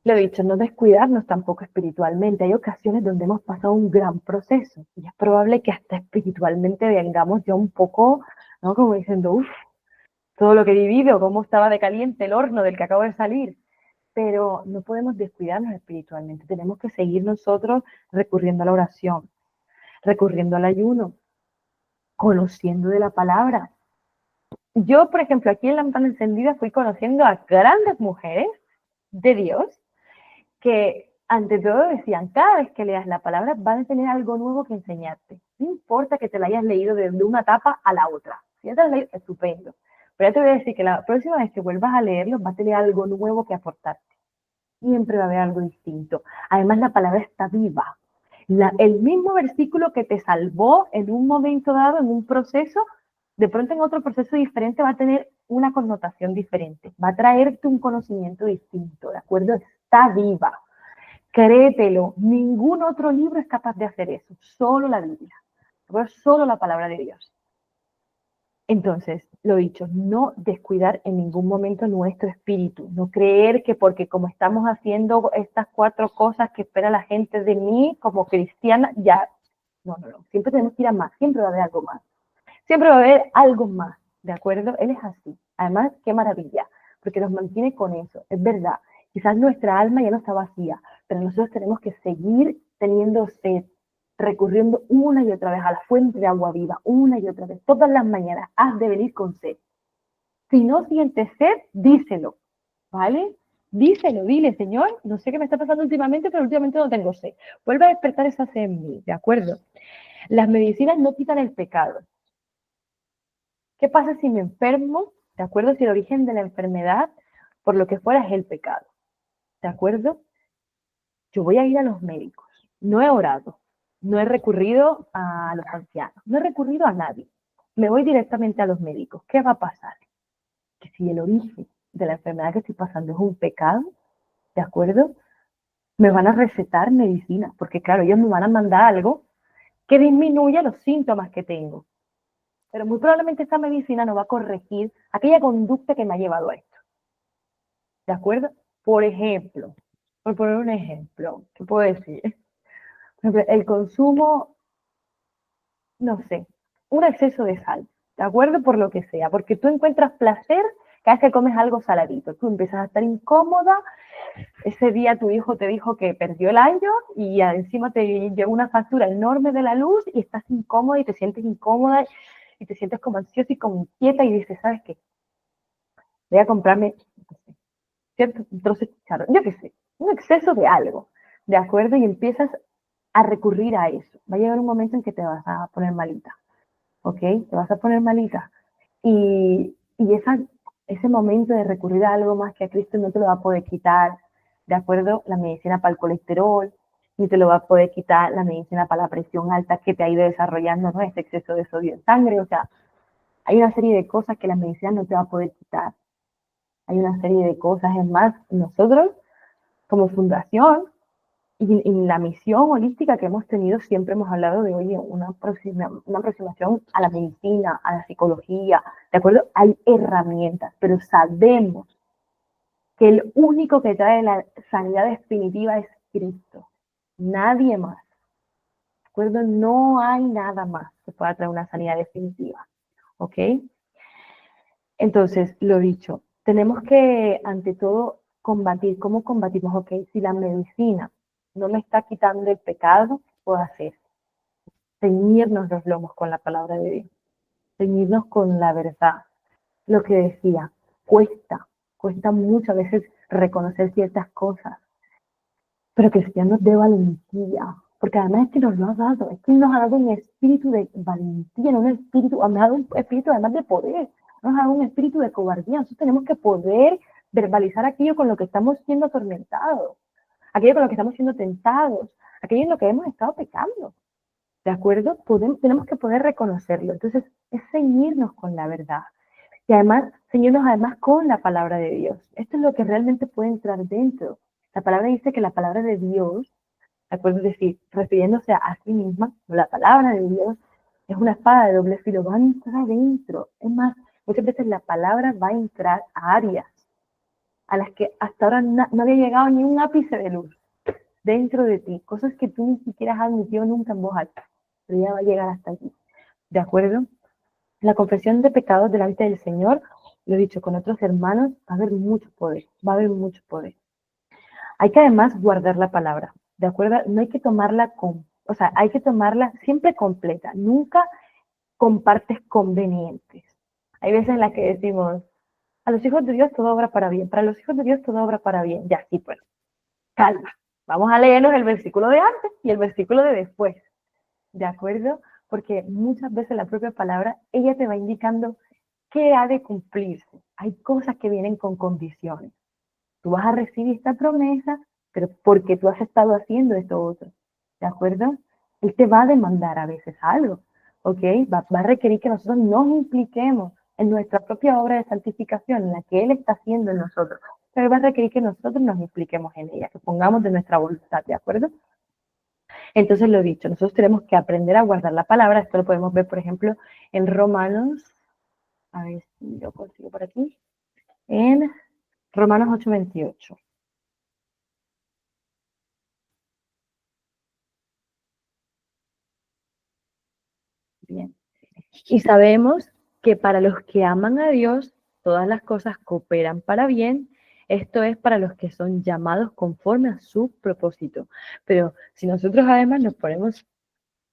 Lo he dicho, no descuidarnos tampoco espiritualmente. Hay ocasiones donde hemos pasado un gran proceso y es probable que hasta espiritualmente vengamos ya un poco, ¿no? Como diciendo, uff, todo lo que he vivido, cómo estaba de caliente el horno del que acabo de salir. Pero no podemos descuidarnos espiritualmente. Tenemos que seguir nosotros recurriendo a la oración, recurriendo al ayuno, conociendo de la palabra. Yo, por ejemplo, aquí en Lámpara Encendida fui conociendo a grandes mujeres de Dios que ante todo decían, cada vez que leas la palabra van a tener algo nuevo que enseñarte. No importa que te la hayas leído de una etapa a la otra. Si ya te la has leído, estupendo. Pero ya te voy a decir que la próxima vez que vuelvas a leerlo, va a tener algo nuevo que aportarte. Siempre va a haber algo distinto. Además, la palabra está viva. El mismo versículo que te salvó en un momento dado, en un proceso, de pronto en otro proceso diferente va a tener una connotación diferente. Va a traerte un conocimiento distinto, ¿de acuerdo? Está viva. Créetelo, ningún otro libro es capaz de hacer eso, solo la Biblia, solo la palabra de Dios. Entonces, lo dicho, no descuidar en ningún momento nuestro espíritu, no creer que porque como estamos haciendo estas 4 cosas que espera la gente de mí como cristiana, ya, no, siempre tenemos que ir a más, siempre va a haber algo más, siempre va a haber algo más, ¿de acuerdo? Él es así, además, qué maravilla, porque nos mantiene con eso, es verdad, quizás nuestra alma ya no está vacía, pero nosotros tenemos que seguir teniendo sed, recurriendo una y otra vez a la fuente de agua viva, una y otra vez, todas las mañanas, has de venir con sed. Si no sientes sed, díselo, ¿vale? Díselo, dile, Señor, no sé qué me está pasando últimamente, pero últimamente no tengo sed. Vuelve a despertar esa sed en mí, ¿de acuerdo? Las medicinas no quitan el pecado. ¿Qué pasa si me enfermo? ¿De acuerdo? Si el origen de la enfermedad, por lo que fuera, es el pecado. ¿De acuerdo? Yo voy a ir a los médicos. No he orado, no he recurrido a los ancianos, no he recurrido a nadie. Me voy directamente a los médicos. ¿Qué va a pasar? Que si el origen de la enfermedad que estoy pasando es un pecado, ¿de acuerdo? Me van a recetar medicina, porque claro, ellos me van a mandar algo que disminuya los síntomas que tengo. Pero muy probablemente esta medicina no va a corregir aquella conducta que me ha llevado a esto. ¿De acuerdo? Por ejemplo, por poner un ejemplo, ¿qué puedo decir? Por ejemplo, el consumo, no sé, un exceso de sal, ¿de acuerdo? Por lo que sea, porque tú encuentras placer cada vez que comes algo saladito, tú empiezas a estar incómoda, ese día tu hijo te dijo que perdió el año y encima te llegó una factura enorme de la luz y estás incómoda y te sientes incómoda y te sientes como ansiosa y como inquieta y dices, ¿sabes qué? Voy a comprarme, no sé, cierto trozo de chicharrón, yo qué sé, un exceso de algo, ¿de acuerdo? Y empiezas a recurrir a eso. Va a llegar un momento en que te vas a poner malita, ¿ok? Te vas a poner malita. Y ese momento de recurrir a algo más que a Cristo no te lo va a poder quitar, ¿de acuerdo? La medicina para el colesterol, ni te lo va a poder quitar la medicina para la presión alta que te ha ido desarrollando, ¿no? Ese exceso de sodio en sangre, o sea, hay una serie de cosas que la medicina no te va a poder quitar. Hay una serie de cosas, es más, nosotros como fundación y en la misión holística que hemos tenido siempre hemos hablado de, oye, una aproximación a la medicina, a la psicología, ¿de acuerdo? Hay herramientas, pero sabemos que el único que trae la sanidad definitiva es Cristo, nadie más, ¿de acuerdo? No hay nada más que pueda traer una sanidad definitiva, ¿ok? Entonces, lo dicho, tenemos que, ante todo, combatir. ¿Cómo combatimos? Ok, si la medicina no me está quitando el pecado, ¿qué puedo hacer? Ceñirnos los lomos con la palabra de Dios, ceñirnos con la verdad. Lo que decía, cuesta mucho a veces reconocer ciertas cosas, pero que el Señor nos dé valentía, porque además es que nos lo ha dado, es que nos ha dado un espíritu de valentía, no un espíritu, nos ha dado un espíritu además de poder, nos ha dado un espíritu de cobardía. Nosotros tenemos que poder verbalizar aquello con lo que estamos siendo atormentados, aquello con lo que estamos siendo tentados, aquello en lo que hemos estado pecando, ¿de acuerdo? Tenemos que poder reconocerlo. Entonces, es ceñirnos con la verdad. Y además, ceñirnos además con la palabra de Dios. Esto es lo que realmente puede entrar dentro. La palabra dice que la palabra de Dios, ¿de acuerdo? Es decir, refiriéndose a sí misma, la palabra de Dios es una espada de doble filo, va a entrar adentro. Es más, muchas veces la palabra va a entrar a áreas a las que hasta ahora no había llegado ni un ápice de luz dentro de ti, cosas que tú ni siquiera has admitido nunca en voz alta, pero ya va a llegar hasta aquí, ¿de acuerdo? La confesión de pecados delante del Señor, lo he dicho con otros hermanos, va a haber mucho poder, va a haber mucho poder. Hay que además guardar la palabra, ¿de acuerdo? No hay que tomarla hay que tomarla siempre completa, nunca con partes convenientes. Hay veces en las que decimos, a los hijos de Dios todo obra para bien, para los hijos de Dios todo obra para bien. Ya, sí, pues, calma. Vamos a leernos el versículo de antes y el versículo de después, ¿de acuerdo? Porque muchas veces la propia palabra, ella te va indicando qué ha de cumplirse. Hay cosas que vienen con condiciones. Tú vas a recibir esta promesa, pero porque tú has estado haciendo esto otro, ¿de acuerdo? Él te va a demandar a veces algo, ¿ok? Va a requerir que nosotros nos impliquemos en nuestra propia obra de santificación, en la que Él está haciendo en nosotros, pero va a requerir que nosotros nos impliquemos en ella, que pongamos de nuestra voluntad, ¿de acuerdo? Entonces, lo dicho, nosotros tenemos que aprender a guardar la palabra. Esto lo podemos ver, por ejemplo, en Romanos, a ver si lo consigo por aquí, en Romanos 8:28. Bien. Y sabemos que para los que aman a Dios, todas las cosas cooperan para bien. Esto es para los que son llamados conforme a su propósito. Pero si nosotros además nos ponemos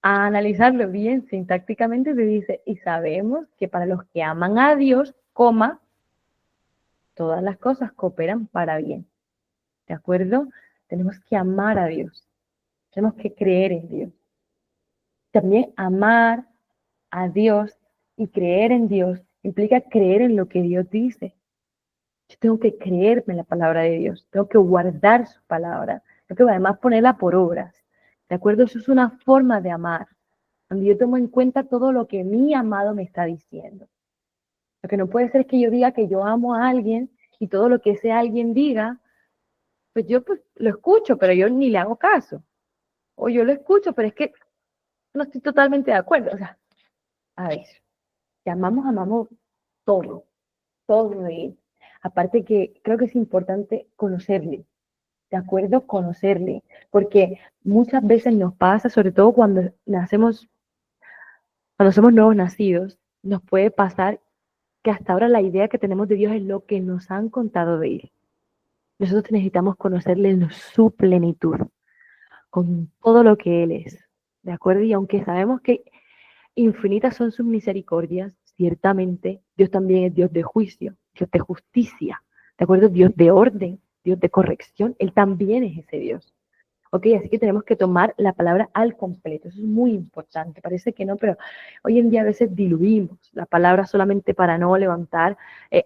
a analizarlo bien sintácticamente, se dice, y sabemos que para los que aman a Dios, coma, todas las cosas cooperan para bien. ¿De acuerdo? Tenemos que amar a Dios. Tenemos que creer en Dios. También amar a Dios y creer en Dios implica creer en lo que Dios dice. Yo tengo que creerme en la palabra de Dios, tengo que guardar su palabra, tengo que además ponerla por obras. ¿De acuerdo? Eso es una forma de amar, donde yo tomo en cuenta todo lo que mi amado me está diciendo. Lo que no puede ser es que yo diga que yo amo a alguien y todo lo que ese alguien diga, pues yo pues, lo escucho, pero yo ni le hago caso. O yo lo escucho, pero es que no estoy totalmente de acuerdo. O sea, a ver, si amamos, amamos todo, todo de él. Aparte que creo que es importante conocerle, ¿de acuerdo? Conocerle, porque muchas veces nos pasa, sobre todo cuando somos nuevos nacidos, nos puede pasar que hasta ahora la idea que tenemos de Dios es lo que nos han contado de él. Nosotros necesitamos conocerle en su plenitud, con todo lo que él es, ¿de acuerdo? Y aunque sabemos que infinitas son sus misericordias, ciertamente Dios también es Dios de juicio, Dios de justicia, ¿de acuerdo? Dios de orden, Dios de corrección, Él también es ese Dios. Ok, así que tenemos que tomar la palabra al completo, eso es muy importante, parece que no, pero hoy en día a veces diluimos la palabra solamente para no levantar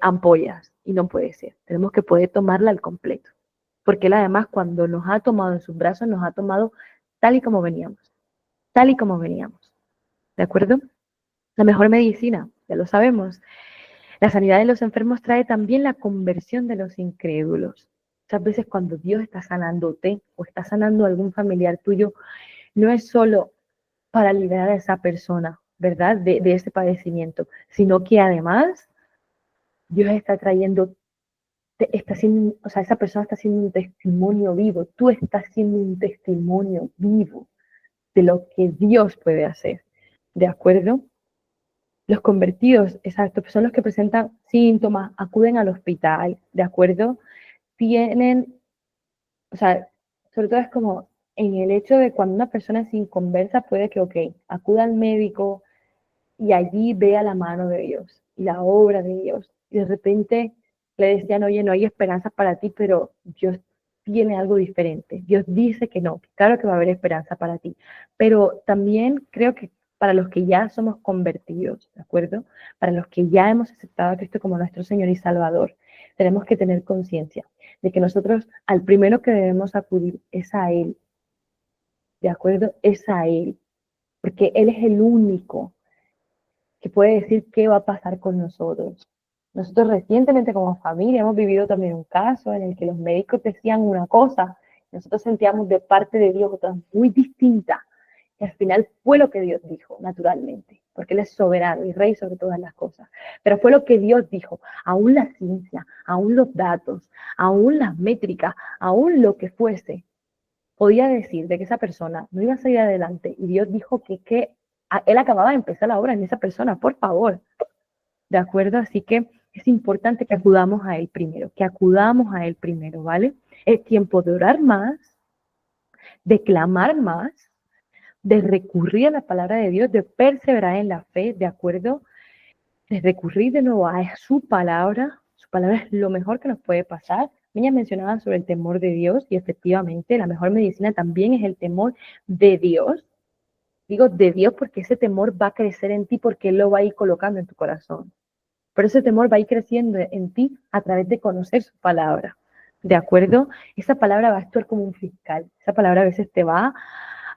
ampollas, y no puede ser, tenemos que poder tomarla al completo, porque Él además cuando nos ha tomado en sus brazos, nos ha tomado tal y como veníamos, ¿de acuerdo? La mejor medicina, ya lo sabemos. La sanidad de los enfermos trae también la conversión de los incrédulos. Muchas veces cuando Dios está sanándote o está sanando a algún familiar tuyo, no es solo para liberar a esa persona, ¿verdad? De ese padecimiento, sino que además Dios está trayendo, está haciendo, o sea, esa persona está haciendo un testimonio vivo, tú estás haciendo un testimonio vivo de lo que Dios puede hacer, ¿de acuerdo? Los convertidos, exacto, son los que presentan síntomas, acuden al hospital, ¿de acuerdo? Tienen, o sea, sobre todo es como en el hecho de cuando una persona es inconversa puede que, ok, acuda al médico y allí vea la mano de Dios y la obra de Dios. Y de repente le decían, oye, no hay esperanza para ti, pero Dios tiene algo diferente. Dios dice que no, claro que va a haber esperanza para ti. Pero también creo que para los que ya somos convertidos, ¿de acuerdo? Para los que ya hemos aceptado a Cristo como nuestro Señor y Salvador, tenemos que tener conciencia de que nosotros al primero que debemos acudir es a Él, ¿de acuerdo? Es a Él, porque Él es el único que puede decir qué va a pasar con nosotros. Nosotros recientemente como familia hemos vivido también un caso en el que los médicos decían una cosa, nosotros sentíamos de parte de Dios otra muy distinta, y al final fue lo que Dios dijo, naturalmente, porque Él es soberano y rey sobre todas las cosas. Pero fue lo que Dios dijo, aún la ciencia, aún los datos, aún las métricas, aún lo que fuese, podía decir de que esa persona no iba a salir adelante y Dios dijo que él acababa de empezar la obra en esa persona, por favor, ¿de acuerdo? Así que es importante que acudamos a Él primero, que acudamos a Él primero, ¿vale? Es tiempo de orar más, de clamar más, de recurrir a la palabra de Dios, de perseverar en la fe, ¿de acuerdo? De recurrir de nuevo a su palabra es lo mejor que nos puede pasar. Niñas mencionaban sobre el temor de Dios y efectivamente la mejor medicina también es el temor de Dios. Digo de Dios porque ese temor va a crecer en ti porque Él lo va a ir colocando en tu corazón. Pero ese temor va a ir creciendo en ti a través de conocer su palabra. ¿De acuerdo? Esa palabra va a actuar como un fiscal. Esa palabra a veces te va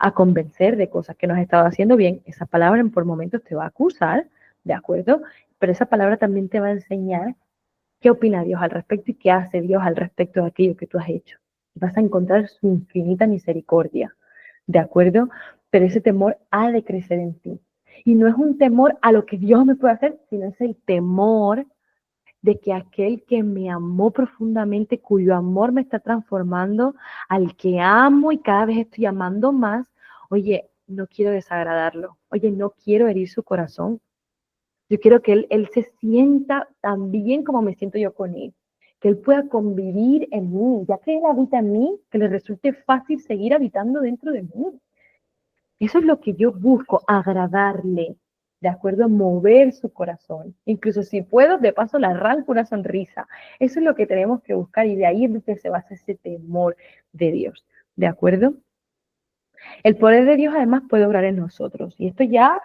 a convencer de cosas que no has estado haciendo bien. Esa palabra por momentos te va a acusar, ¿de acuerdo? Pero esa palabra también te va a enseñar qué opina Dios al respecto y qué hace Dios al respecto de aquello que tú has hecho. Vas a encontrar su infinita misericordia, ¿de acuerdo? Pero ese temor ha de crecer en ti. Y no es un temor a lo que Dios me puede hacer, sino es el temor de que aquel que me amó profundamente, cuyo amor me está transformando, al que amo y cada vez estoy amando más, oye, no quiero desagradarlo, oye, no quiero herir su corazón, yo quiero que él se sienta tan bien como me siento yo con él, que él pueda convivir en mí, ya que él habita en mí, que le resulte fácil seguir habitando dentro de mí. Eso es lo que yo busco, agradarle, ¿de acuerdo? Mover su corazón. Incluso si puedo, de paso le arranco una sonrisa. Eso es lo que tenemos que buscar y de ahí es donde se basa ese temor de Dios, ¿de acuerdo? El poder de Dios además puede obrar en nosotros y esto ya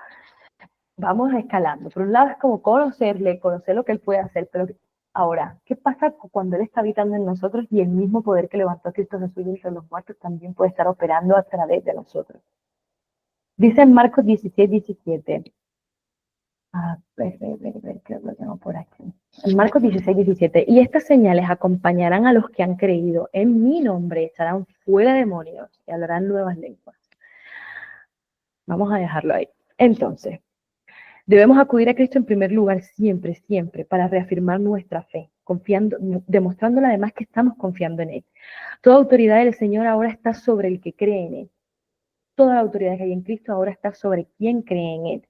vamos escalando. Por un lado es como conocerle, conocer lo que Él puede hacer, pero ahora, ¿qué pasa cuando Él está habitando en nosotros y el mismo poder que levantó a Cristo Jesús entre los muertos también puede estar operando a través de nosotros? Dice en Marcos 16:17. Creo que lo tengo por aquí. En Marcos 16:17. Y estas señales acompañarán a los que han creído. En mi nombre estarán fuera demonios y hablarán nuevas lenguas. Vamos a dejarlo ahí. Entonces, debemos acudir a Cristo en primer lugar siempre, siempre, para reafirmar nuestra fe, confiando, demostrándole además que estamos confiando en Él. Toda autoridad del Señor ahora está sobre el que cree en Él. Toda la autoridad que hay en Cristo ahora está sobre quien cree en Él.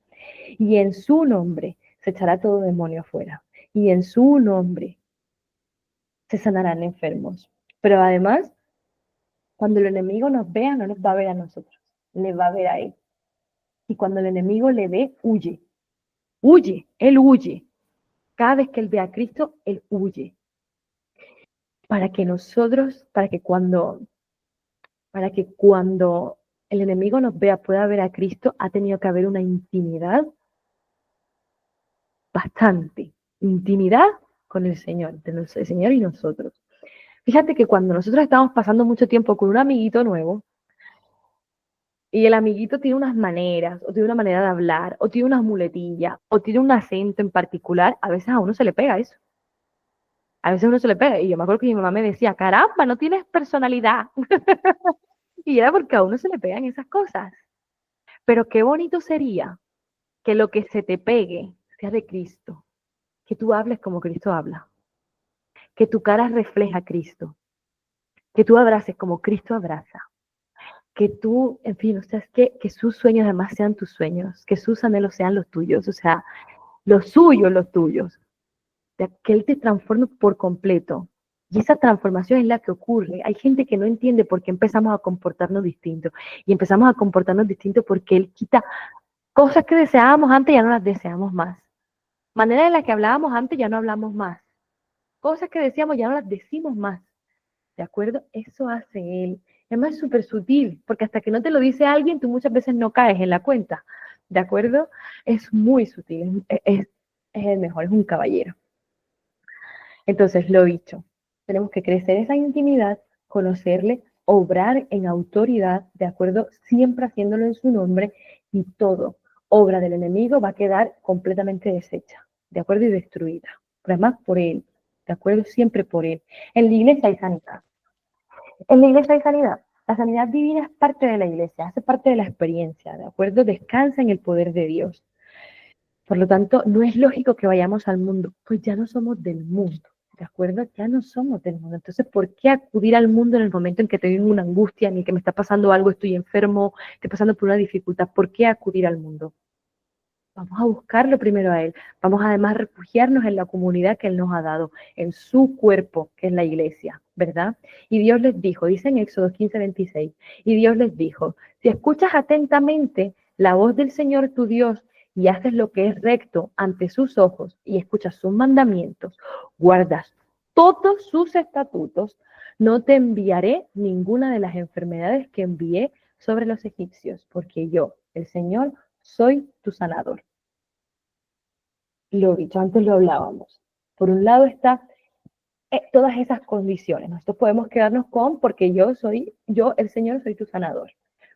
Y en su nombre se echará todo demonio afuera. Y en su nombre se sanarán enfermos. Pero además, cuando el enemigo nos vea, no nos va a ver a nosotros, le va a ver a Él. Y cuando el enemigo le ve, huye. Huye, Él huye. Cada vez que Él ve a Cristo, Él huye. Para que nosotros, para que cuando el enemigo nos vea, pueda ver a Cristo, ha tenido que haber una intimidad bastante. Intimidad con el Señor, el Señor y nosotros. Fíjate que cuando nosotros estamos pasando mucho tiempo con un amiguito nuevo, y el amiguito tiene unas maneras, o tiene una manera de hablar, o tiene unas muletillas, o tiene un acento en particular, a veces a uno se le pega eso. A veces a uno se le pega. Y yo me acuerdo que mi mamá me decía, caramba, no tienes personalidad. Y era porque a uno se le pegan esas cosas. Pero qué bonito sería que lo que se te pegue sea de Cristo, que tú hables como Cristo habla, que tu cara refleja a Cristo, que tú abraces como Cristo abraza, que tú, en fin, o sea, es que sus sueños además sean tus sueños, que sus anhelos sean los tuyos, o sea, los suyos, los tuyos, de que Él te transforme por completo. Y esa transformación es la que ocurre. Hay gente que no entiende por qué empezamos a comportarnos distintos. Y empezamos a comportarnos distintos porque Él quita cosas que deseábamos antes, ya no las deseamos más. Manera en la que hablábamos antes, ya no hablamos más. Cosas que decíamos, ya no las decimos más. ¿De acuerdo? Eso hace Él. Además es súper sutil, porque hasta que no te lo dice alguien, tú muchas veces no caes en la cuenta. ¿De acuerdo? Es muy sutil, es el mejor, es un caballero. Entonces, lo dicho, tenemos que crecer esa intimidad, conocerle, obrar en autoridad, ¿de acuerdo? Siempre haciéndolo en su nombre y todo, obra del enemigo va a quedar completamente deshecha, ¿de acuerdo? Y destruida. Pero además por él, ¿de acuerdo? Siempre por él. En la iglesia hay sanidad. En la iglesia hay sanidad. La sanidad divina es parte de la iglesia, hace parte de la experiencia, ¿de acuerdo? Descansa en el poder de Dios. Por lo tanto, no es lógico que vayamos al mundo, pues ya no somos del mundo, ¿de acuerdo? Ya no somos del mundo. Entonces, ¿por qué acudir al mundo en el momento en que tengo una angustia, ni que me está pasando algo, estoy enfermo, estoy pasando por una dificultad? ¿Por qué acudir al mundo? Vamos a buscarlo primero a Él. Vamos además a refugiarnos en la comunidad que Él nos ha dado, en su cuerpo, que es la iglesia, ¿verdad? Y Dios les dijo, dice en Éxodo 15:26, y Dios les dijo, si escuchas atentamente la voz del Señor tu Dios y haces lo que es recto ante sus ojos y escuchas sus mandamientos, guardas todos sus estatutos, no te enviaré ninguna de las enfermedades que envié sobre los egipcios, porque yo, el Señor, soy tu sanador. Lo dicho, antes lo hablábamos. Por un lado está todas esas condiciones. Nosotros podemos quedarnos con porque yo, el Señor, soy tu sanador.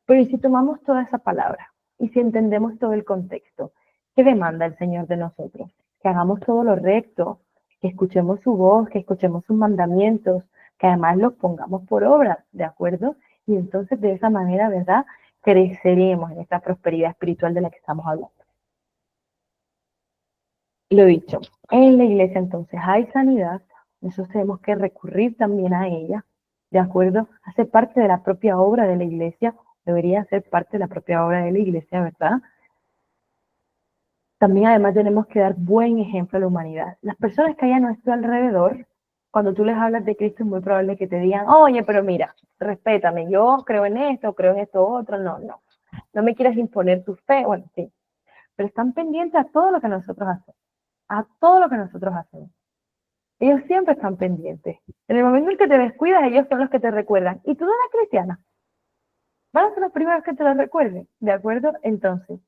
Pero ¿y si tomamos toda esa palabra? Y si entendemos todo el contexto, ¿qué demanda el Señor de nosotros? Que hagamos todo lo recto, que escuchemos su voz, que escuchemos sus mandamientos, que además los pongamos por obra, ¿de acuerdo? Y entonces de esa manera, ¿verdad? Creceremos en esta prosperidad espiritual de la que estamos hablando. Lo dicho, en la iglesia entonces hay sanidad, nosotros tenemos que recurrir también a ella, ¿de acuerdo? Hace parte de la propia obra de la iglesia, debería ser parte de la propia obra de la iglesia, ¿verdad? También además tenemos que dar buen ejemplo a la humanidad. Las personas que hay a nuestro alrededor, cuando tú les hablas de Cristo es muy probable que te digan, oye, pero mira, respétame, yo creo en esto otro, no me quieras imponer tu fe, bueno, sí, pero están pendientes a todo lo que nosotros hacemos, a todo lo que nosotros hacemos. Ellos siempre están pendientes. En el momento en que te descuidas, ellos son los que te recuerdan. ¿Y tú no eres cristiana? Van a ser los primeros que te lo recuerden, ¿de acuerdo? Entonces,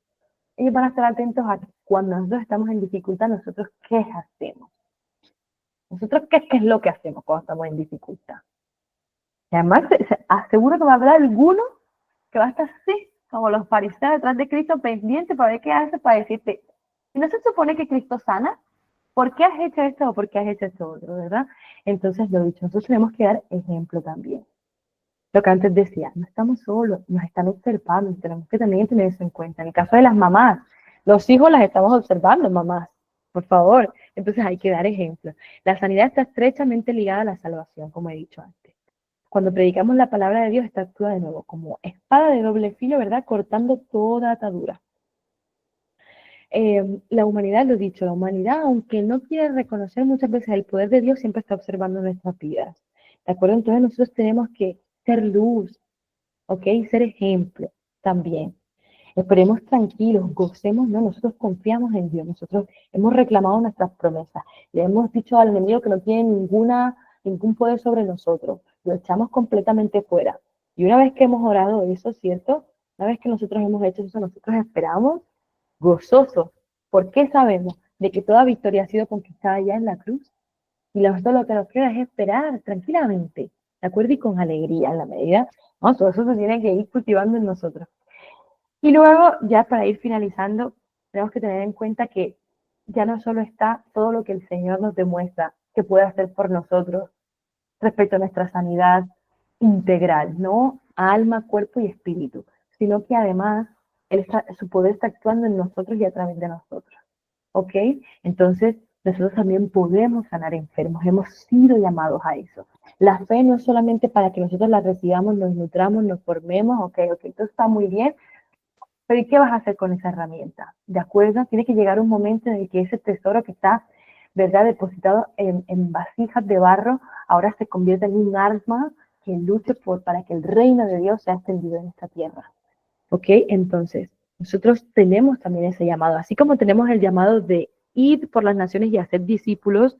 ellos van a estar atentos a cuando nosotros estamos en dificultad, nosotros qué hacemos. Nosotros qué es lo que hacemos cuando estamos en dificultad. Y además, aseguro que va a haber alguno que va a estar así, como los fariseos detrás de Cristo, pendiente para ver qué hace, para decirte, ¿y no se supone que Cristo sana? ¿Por qué has hecho esto o por qué has hecho esto otro, verdad? Entonces, lo dicho, nosotros tenemos que dar ejemplo también. Lo que antes decía, no estamos solos, nos están observando y tenemos que también tener eso en cuenta. En el caso de las mamás, los hijos las estamos observando, mamás, por favor. Entonces hay que dar ejemplo. La sanidad está estrechamente ligada a la salvación, como he dicho antes. Cuando predicamos la palabra de Dios, esta actúa de nuevo como espada de doble filo, ¿verdad? Cortando toda atadura. La humanidad, lo dicho, la humanidad, aunque no quiere reconocer muchas veces el poder de Dios, siempre está observando nuestras vidas. ¿De acuerdo? Entonces nosotros tenemos que ser luz, ¿ok? Ser ejemplo también. Esperemos tranquilos, gocemos, ¿no? Nosotros confiamos en Dios, nosotros hemos reclamado nuestras promesas, le hemos dicho al enemigo que no tiene ningún poder sobre nosotros, lo echamos completamente fuera. Y una vez que hemos orado eso, ¿cierto? Una vez que nosotros hemos hecho eso, nosotros esperamos gozosos. ¿Por qué sabemos de que toda victoria ha sido conquistada ya en la cruz? Y nosotros lo que nos queda es esperar tranquilamente, ¿de acuerdo? Y con alegría en la medida, ¿no? Todo eso se tiene que ir cultivando en nosotros. Y luego, ya para ir finalizando, tenemos que tener en cuenta que ya no solo está todo lo que el Señor nos demuestra que puede hacer por nosotros respecto a nuestra sanidad integral, ¿no? Alma, cuerpo y espíritu, sino que además su poder está actuando en nosotros y a través de nosotros, ¿ok? Entonces, nosotros también podemos sanar enfermos, hemos sido llamados a eso. La fe no es solamente para que nosotros la recibamos, nos nutramos, nos formemos, ok, todo está muy bien, Pero ¿y qué vas a hacer con esa herramienta? ¿De acuerdo? Tiene que llegar un momento en el que ese tesoro que está, ¿verdad?, depositado en vasijas de barro, ahora se convierte en un arma que luche para que el reino de Dios sea extendido en esta tierra. ¿Ok? Entonces, nosotros tenemos también ese llamado, así como tenemos el llamado de ir por las naciones y hacer discípulos,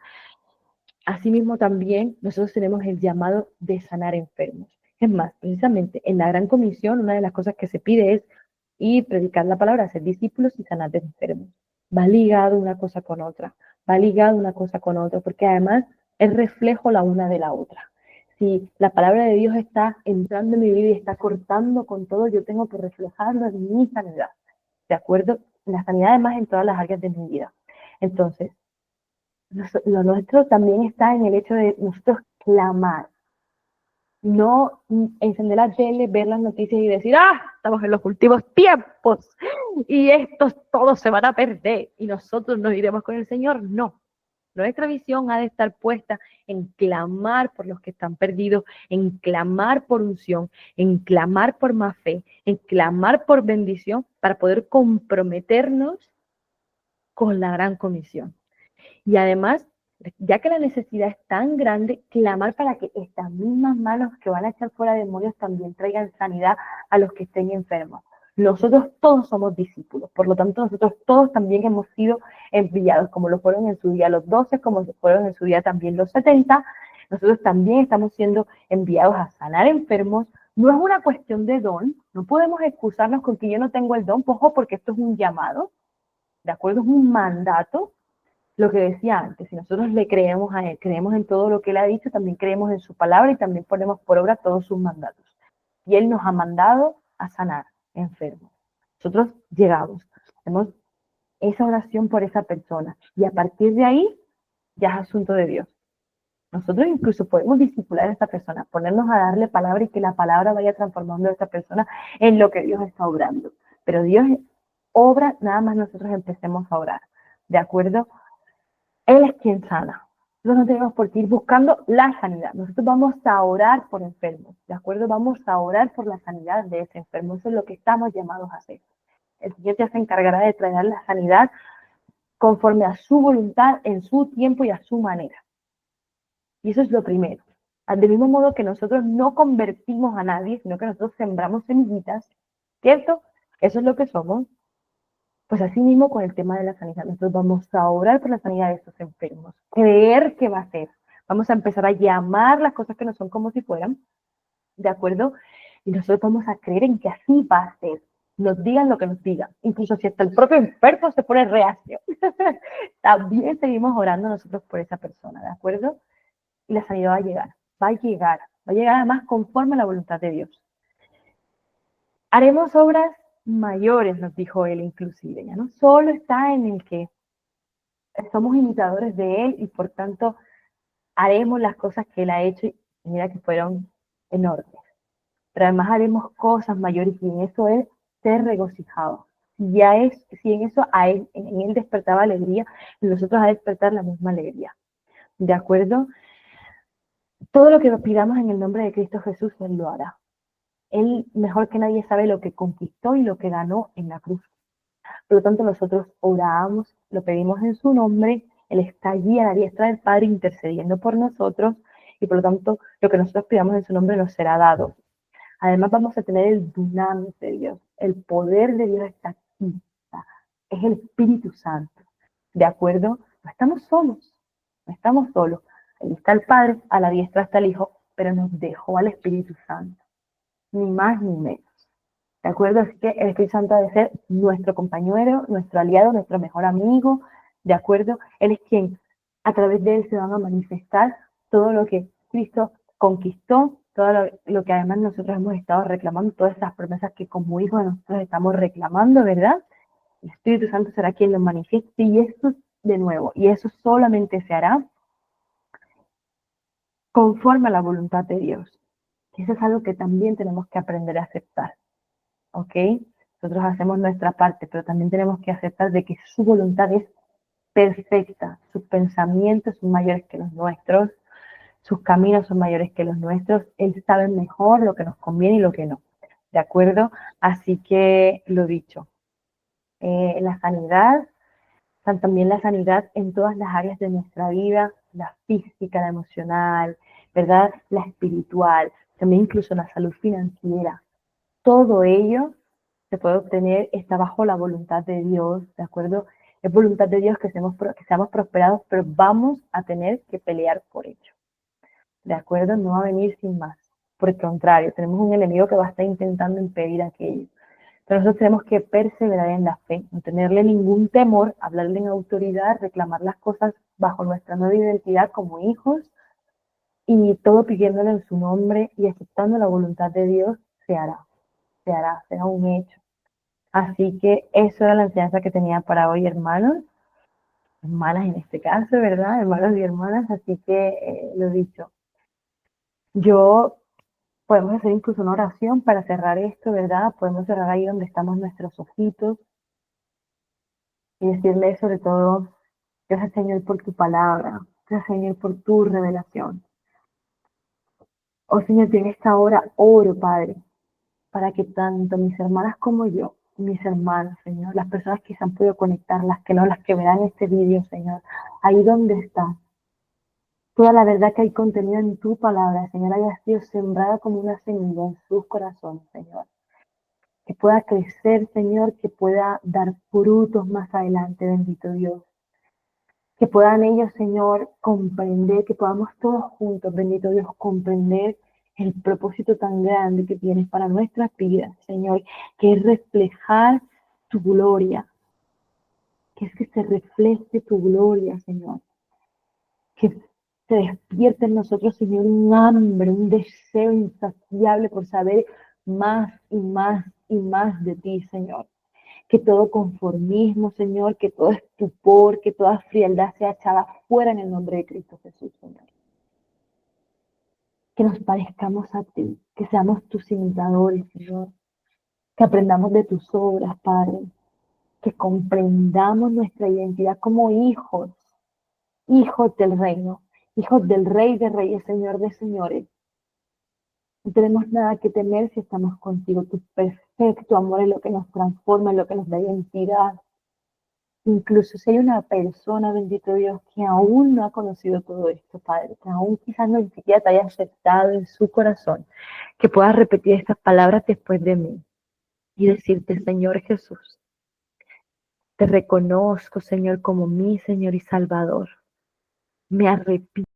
asimismo también nosotros tenemos el llamado de sanar enfermos. Es más, precisamente en la Gran Comisión, una de las cosas que se pide es ir, predicar la palabra, hacer discípulos y sanar de enfermos. Va ligado una cosa con otra, va ligado una cosa con otra, porque además es reflejo la una de la otra. Si la palabra de Dios está entrando en mi vida y está cortando con todo, yo tengo que reflejarlo en mi sanidad, ¿de acuerdo? La sanidad además en todas las áreas de mi vida. Entonces, lo nuestro también está en el hecho de nosotros clamar, no encender la tele, ver las noticias y decir, estamos en los últimos tiempos y estos todos se van a perder y nosotros nos iremos con el Señor. No, nuestra visión ha de estar puesta en clamar por los que están perdidos, en clamar por unción, en clamar por más fe, en clamar por bendición para poder comprometernos con la gran comisión. Y además, ya que la necesidad es tan grande, clamar para que estas mismas manos que van a echar fuera demonios también traigan sanidad a los que estén enfermos. Nosotros todos somos discípulos, por lo tanto nosotros todos también hemos sido enviados, como lo fueron en su día los 12, como fueron en su día también los 70. Nosotros también estamos siendo enviados a sanar enfermos. No es una cuestión de don, no podemos excusarnos con que yo no tengo el don, ojo, porque esto es un llamado, ¿de acuerdo? Es un mandato. Lo que decía antes, si nosotros le creemos a Él, creemos en todo lo que Él ha dicho, también creemos en su palabra y también ponemos por obra todos sus mandatos. Y Él nos ha mandado a sanar enfermos. Nosotros llegamos, hacemos esa oración por esa persona y a partir de ahí ya es asunto de Dios. Nosotros incluso podemos discipular a esta persona, ponernos a darle palabra y que la palabra vaya transformando a esta persona en lo que Dios está obrando. Pero Dios obra, nada más nosotros empecemos a orar. ¿De acuerdo? Él es quien sana. Nosotros no tenemos por qué ir buscando la sanidad. Nosotros vamos a orar por enfermos, ¿de acuerdo? Vamos a orar por la sanidad de ese enfermo. Eso es lo que estamos llamados a hacer. El Señor ya se encargará de traer la sanidad conforme a su voluntad, en su tiempo y a su manera. Y eso es lo primero. Del mismo modo que nosotros no convertimos a nadie, sino que nosotros sembramos semillitas, ¿cierto? Eso es lo que somos. Pues así mismo con el tema de la sanidad, nosotros vamos a orar por la sanidad de estos enfermos, creer que va a ser. Vamos a empezar a llamar las cosas que no son como si fueran, ¿de acuerdo? Y nosotros vamos a creer en que así va a ser. Nos digan lo que nos digan. Incluso si hasta el propio enfermo se pone reacio. También seguimos orando nosotros por esa persona, ¿de acuerdo? Y la sanidad va a llegar, va a llegar, va a llegar además conforme a la voluntad de Dios. Haremos obras mayores, nos dijo él inclusive, ya no solo está en el que somos imitadores de él y por tanto haremos las cosas que él ha hecho y mira que fueron enormes, pero además haremos cosas mayores y en eso él se regocijaba. Si en eso en él despertaba alegría, en nosotros ha de despertar la misma alegría, ¿de acuerdo? Todo lo que pidamos en el nombre de Cristo Jesús, él lo hará. Él mejor que nadie sabe lo que conquistó y lo que ganó en la cruz. Por lo tanto, nosotros oramos, lo pedimos en su nombre, Él está allí a la diestra del Padre intercediendo por nosotros y por lo tanto lo que nosotros pidamos en su nombre nos será dado. Además vamos a tener el dunamis de Dios, el poder de Dios está aquí, es el Espíritu Santo, ¿de acuerdo? No estamos solos, no estamos solos. Ahí está el Padre, a la diestra está el Hijo, pero nos dejó al Espíritu Santo, ni más ni menos. ¿De acuerdo? Así que el Espíritu Santo debe ser nuestro compañero, nuestro aliado, nuestro mejor amigo, ¿de acuerdo? Él es quien, a través de él se van a manifestar todo lo que Cristo conquistó, todo lo que además nosotros hemos estado reclamando, todas esas promesas que como hijos nosotros estamos reclamando, ¿verdad? El Espíritu Santo será quien lo manifieste y esto de nuevo, y eso solamente se hará conforme a la voluntad de Dios. Y eso es algo que también tenemos que aprender a aceptar. ¿Ok? Nosotros hacemos nuestra parte, pero también tenemos que aceptar de que su voluntad es perfecta, sus pensamientos son mayores que los nuestros, sus caminos son mayores que los nuestros, Él sabe mejor lo que nos conviene y lo que no. ¿de acuerdo? Así que lo dicho, la sanidad, también la sanidad en todas las áreas de nuestra vida, la física, la emocional, ¿verdad? La espiritual, también incluso la salud financiera. Todo ello se puede obtener, está bajo la voluntad de Dios, ¿de acuerdo? Es voluntad de Dios que seamos prosperados, pero vamos a tener que pelear por ello, ¿de acuerdo? No va a venir sin más. Por el contrario, tenemos un enemigo que va a estar intentando impedir aquello. Pero nosotros tenemos que perseverar en la fe, no tenerle ningún temor, hablarle en autoridad, reclamar las cosas bajo nuestra nueva identidad como hijos y todo pidiéndole en su nombre y aceptando la voluntad de Dios, será un hecho. Así que eso era la enseñanza que tenía para hoy, hermanos, hermanas en este caso, ¿verdad? Hermanos y hermanas, así que lo dicho. Yo podemos hacer incluso una oración para cerrar esto, ¿verdad? Podemos cerrar ahí donde estamos nuestros ojitos y decirle sobre todo, gracias Señor por tu palabra, gracias Señor por tu revelación. Oh Señor, en esta hora oro, Padre, para que tanto mis hermanas como yo, mis hermanos, Señor, las personas que se han podido conectar, las que no, las que verán este vídeo, Señor, ahí donde está, toda la verdad que hay contenido en tu palabra, Señor, haya sido sembrada como una semilla en sus corazones, Señor. Que pueda crecer, Señor, que pueda dar frutos más adelante, bendito Dios. Que puedan ellos, Señor, comprender, que podamos todos juntos, bendito Dios, comprender el propósito tan grande que tienes para nuestras vidas, Señor, que es reflejar tu gloria, que es que se refleje tu gloria, Señor, que se despierte en nosotros, Señor, un hambre, un deseo insaciable por saber más y más y más de ti, Señor. Que todo conformismo, Señor, que todo estupor, que toda frialdad sea echada fuera en el nombre de Cristo Jesús, Señor. Que nos parezcamos a ti, que seamos tus imitadores, Señor. Que aprendamos de tus obras, Padre. Que comprendamos nuestra identidad como hijos, hijos del reino, hijos del Rey de Reyes, Señor de Señores. No tenemos nada que temer si estamos contigo. Tu perfecto amor es lo que nos transforma, es lo que nos da identidad. Incluso si hay una persona, bendito Dios, que aún no ha conocido todo esto, Padre, que aún quizás no ni siquiera te haya aceptado en su corazón, que puedas repetir estas palabras después de mí y decirte, Señor Jesús, te reconozco, Señor, como mi Señor y Salvador. Me arrepiento